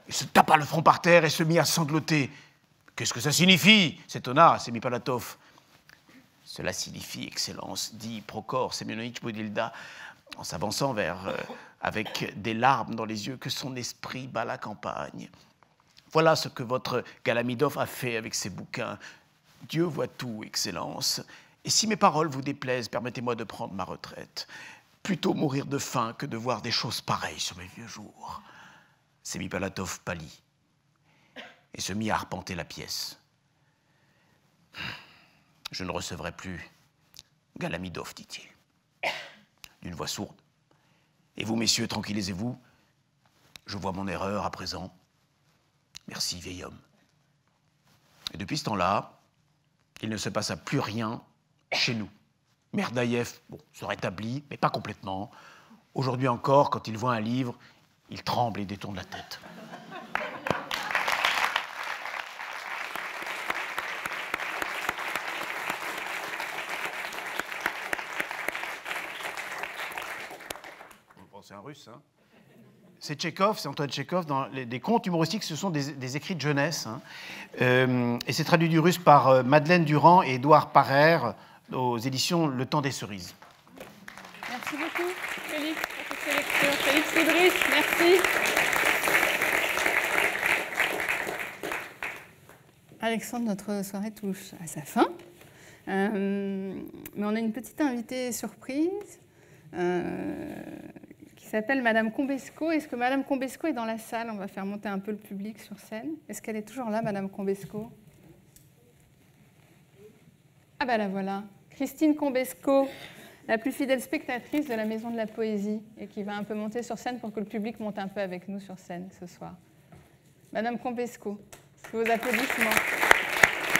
S1: Il se tapa le front par terre et se mit à sangloter. « Qu'est-ce que ça signifie » s'étonna Semipalatov. « Cela signifie, Excellence, dit Prokhor Semyonovitch Boudilda, en s'avançant avec des larmes dans les yeux, que son esprit bat la campagne. Voilà ce que votre Galamidov a fait avec ses bouquins. Dieu voit tout, Excellence. Et si mes paroles vous déplaisent, permettez-moi de prendre ma retraite. Plutôt mourir de faim que de voir des choses pareilles sur mes vieux jours. » Semipalatov pâlit et se mit à arpenter la pièce. « Je ne recevrai plus Galamidov, dit-il, d'une voix sourde. Et vous, messieurs, tranquillisez-vous. Je vois mon erreur à présent. Merci, vieil homme. » Et depuis ce temps-là, il ne se passa plus rien chez nous. Merdaïev se rétablit, mais pas complètement. Aujourd'hui encore, quand il voit un livre, il tremble et détourne la tête. C'est un russe, hein. C'est Tchekhov, c'est Antoine Tchekhov. Dans des contes humoristiques, ce sont des écrits de jeunesse. Hein. Et c'est traduit du russe par Madeleine Durand et Édouard Parer aux éditions Le Temps des Cerises.
S2: Merci beaucoup, Félix, pour cette lecture. Félix Idriss, merci. Alexandre, notre soirée touche à sa fin. Mais on a une petite invitée surprise. Qui s'appelle Madame Combesco. Est-ce que Madame Combesco est dans la salle? On va faire monter un peu le public sur scène. Est-ce qu'elle est toujours là, Madame Combesco? Ah ben la voilà. Christine Combesco, la plus fidèle spectatrice de la Maison de la Poésie et qui va un peu monter sur scène pour que le public monte un peu avec nous sur scène ce soir. Madame Combesco, vos applaudissements.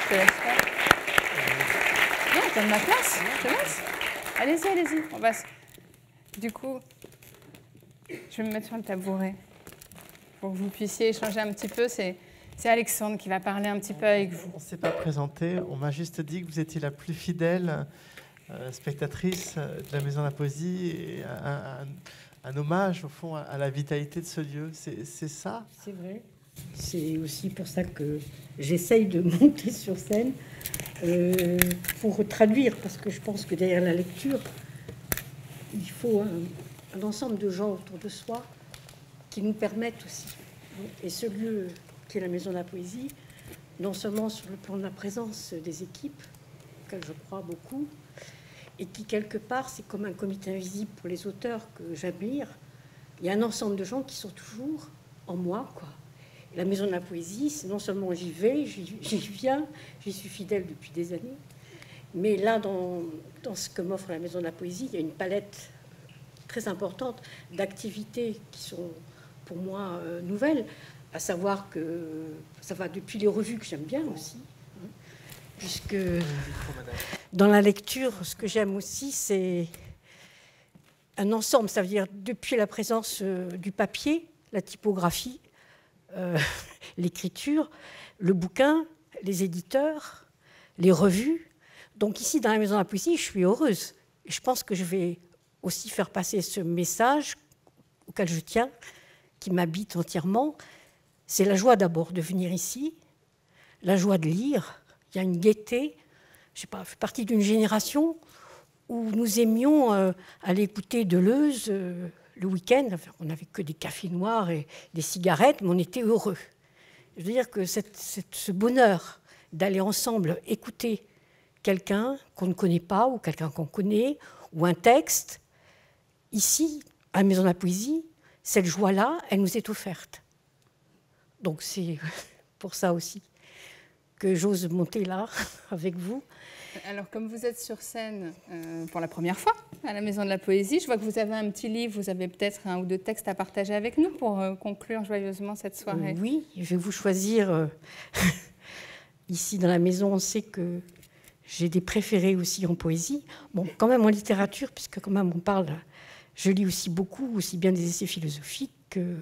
S2: Je te laisse faire. Non, je donne ma place. Je te laisse. Allez-y, allez-y. On va... Du coup... Je vais me mettre sur le tabouret. pour que vous puissiez échanger un petit peu. C'est Alexandre qui va parler un petit peu avec vous.
S3: On ne s'est pas présenté, on m'a juste dit que vous étiez la plus fidèle spectatrice de la Maison de la Poésie, et un hommage au fond à la vitalité de ce lieu. C'est ça?
S6: C'est vrai. C'est aussi pour ça que j'essaye de monter sur scène pour traduire, parce que je pense que derrière la lecture, il faut un ensemble de gens autour de soi qui nous permettent aussi. Et ce lieu qui est la Maison de la Poésie, non seulement sur le plan de la présence des équipes, auxquelles je crois beaucoup, et qui, quelque part, c'est comme un comité invisible pour les auteurs que j'admire. Il y a un ensemble de gens qui sont toujours en moi, quoi. Et la Maison de la Poésie, c'est non seulement j'y vais, j'y viens, j'y suis fidèle depuis des années, mais là, dans ce que m'offre la Maison de la Poésie, il y a une palette très importante d'activités qui sont, pour moi, nouvelles, à savoir que ça va depuis les revues que j'aime bien aussi, puisque dans la lecture, ce que j'aime aussi, c'est un ensemble, ça veut dire depuis la présence du papier, la typographie, l'écriture, le bouquin, les éditeurs, les revues. Donc ici, dans la Maison de la Poésie, je suis heureuse. Et je pense que je vais aussi faire passer ce message auquel je tiens, qui m'habite entièrement. C'est la joie d'abord de venir ici, la joie de lire. Il y a une gaieté. Je sais pas, je fais partie d'une génération où nous aimions aller écouter Deleuze le week-end. On n'avait que des cafés noirs et des cigarettes, mais on était heureux. Je veux dire que ce bonheur d'aller ensemble écouter quelqu'un qu'on ne connaît pas ou quelqu'un qu'on connaît, ou un texte, ici, à la Maison de la Poésie, cette joie-là, elle nous est offerte. Donc c'est pour ça aussi que j'ose monter là avec vous.
S2: Alors, comme vous êtes sur scène pour la première fois à la Maison de la Poésie, je vois que vous avez un petit livre, vous avez peut-être un ou deux textes à partager avec nous pour conclure joyeusement cette soirée.
S6: Oui, je vais vous choisir. Ici, dans la maison, on sait que j'ai des préférés aussi en poésie. Bon, quand même en littérature, puisque quand même on parle, je lis aussi beaucoup, aussi bien des essais philosophiques que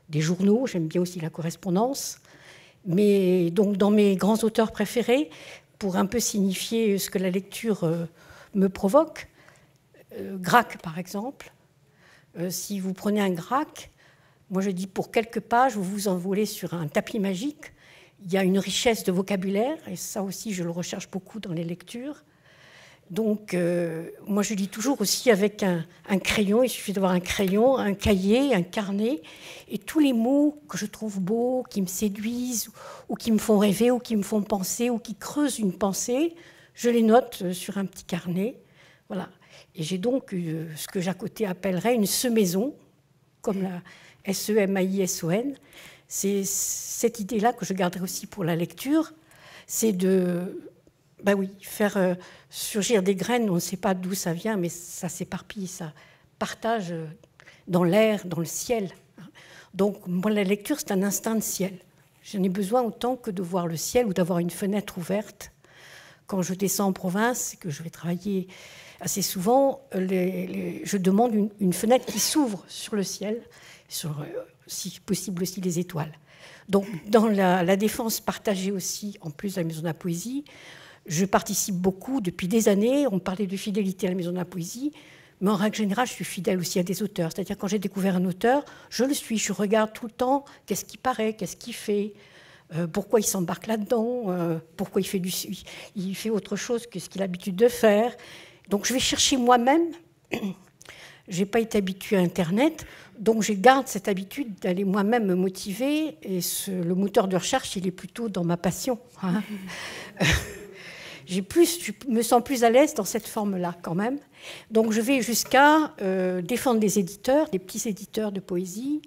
S6: des journaux. J'aime bien aussi la correspondance. Mais donc, dans mes grands auteurs préférés, pour un peu signifier ce que la lecture me provoque, Gracq, par exemple. Si vous prenez un Gracq, moi je dis pour quelques pages, vous vous envolez sur un tapis magique. Il y a une richesse de vocabulaire, et ça aussi je le recherche beaucoup dans les lectures. Donc moi je lis toujours aussi avec un crayon, il suffit d'avoir un crayon, un cahier, un carnet, et tous les mots que je trouve beaux, qui me séduisent, ou qui me font rêver, ou qui me font penser, ou qui creusent une pensée, je les note sur un petit carnet. Voilà. Et j'ai donc ce que Jacotet appellerait une semaison, comme la SEMAISON. C'est cette idée-là que je garderai aussi pour la lecture, c'est de faire surgir des graines, on ne sait pas d'où ça vient, mais ça s'éparpille, ça partage dans l'air, dans le ciel. Donc, moi, la lecture, c'est un instinct de ciel. J'en ai besoin autant que de voir le ciel ou d'avoir une fenêtre ouverte. Quand je descends en province, que je vais travailler assez souvent, je demande une fenêtre qui s'ouvre sur le ciel, sur, si possible aussi, les étoiles. Donc, dans la défense partagée aussi, en plus de la Maison de la Poésie, je participe beaucoup depuis des années. On parlait de fidélité à la Maison de la Poésie, mais en règle générale, je suis fidèle aussi à des auteurs. C'est-à-dire, quand j'ai découvert un auteur, je le suis, je regarde tout le temps qu'est-ce qu'il paraît, qu'est-ce qu'il fait, pourquoi il s'embarque là-dedans, pourquoi il fait autre chose que ce qu'il a l'habitude de faire. Donc, je vais chercher moi-même. Je n'ai pas été habituée à Internet, donc je garde cette habitude d'aller moi-même me motiver. Et le moteur de recherche, il est plutôt dans ma passion. Hein. Je me sens plus à l'aise dans cette forme-là, quand même. Donc, je vais jusqu'à défendre des éditeurs, des petits éditeurs de poésie,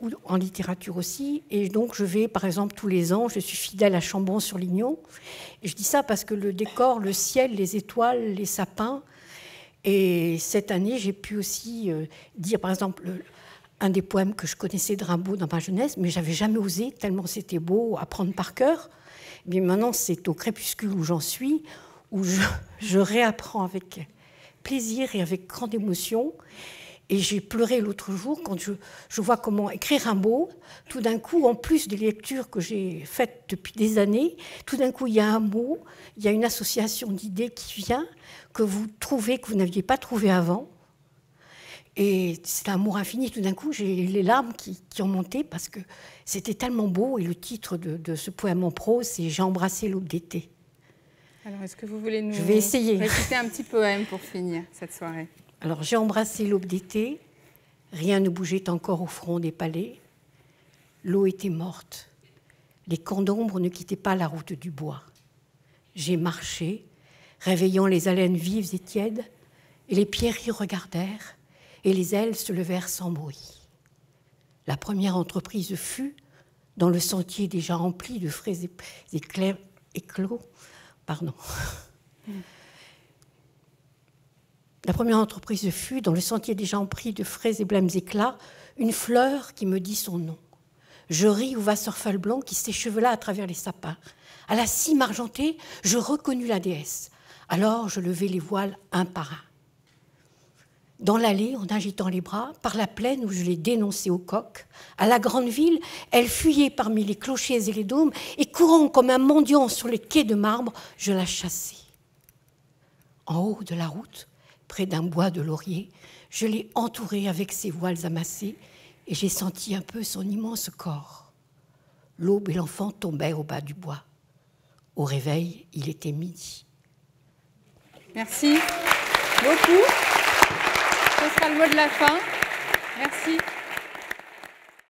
S6: ou en littérature aussi. Et donc, je vais, par exemple, tous les ans, je suis fidèle à Chambon-sur-Lignon. Et je dis ça parce que le décor, le ciel, les étoiles, les sapins. Et cette année, j'ai pu aussi dire, par exemple, un des poèmes que je connaissais de Rimbaud dans ma jeunesse, mais je n'avais jamais osé, tellement c'était beau à prendre par cœur. Mais maintenant, c'est au crépuscule où j'en suis, où je réapprends avec plaisir et avec grande émotion. Et j'ai pleuré l'autre jour quand je vois comment écrire un mot. Tout d'un coup, en plus des lectures que j'ai faites depuis des années, tout d'un coup, il y a un mot, il y a une association d'idées qui vient, que vous trouvez, que vous n'aviez pas trouvé avant. Et c'est un amour infini. Tout d'un coup, j'ai les larmes qui ont monté parce que c'était tellement beau. Et le titre de ce poème en prose, c'est « J'ai embrassé l'aube d'été ».
S2: Alors, est-ce que vous voulez nous
S6: Je vais essayer.
S2: réciter un petit poème pour finir cette soirée?
S6: Alors, j'ai embrassé l'aube d'été. Rien ne bougeait encore au front des palais. L'eau était morte. Les camps d'ombre ne quittaient pas la route du bois. J'ai marché, réveillant les haleines vives et tièdes, et les pierreries regardèrent, et les ailes se levèrent sans bruit. La première entreprise fut, dans le sentier déjà rempli de frais éclos, pardon. La première entreprise fut, dans le sentier déjà rempli de frais et blêmes éclats, une fleur qui me dit son nom. Je ris au vasserfal blanc qui s'échevela à travers les sapins. À la cime argentée, je reconnus la déesse. Alors je levai les voiles un par un. Dans l'allée, en agitant les bras, par la plaine où je l'ai dénoncée au coq, à la grande ville, elle fuyait parmi les clochers et les dômes, et courant comme un mendiant sur les quais de marbre, je la chassai. En haut de la route, près d'un bois de laurier, je l'ai entourée avec ses voiles amassées, et j'ai senti un peu son immense corps. L'aube et l'enfant tombèrent au bas du bois. Au réveil, il était midi.
S2: Merci beaucoup. Ce sera le mot de la fin. Merci.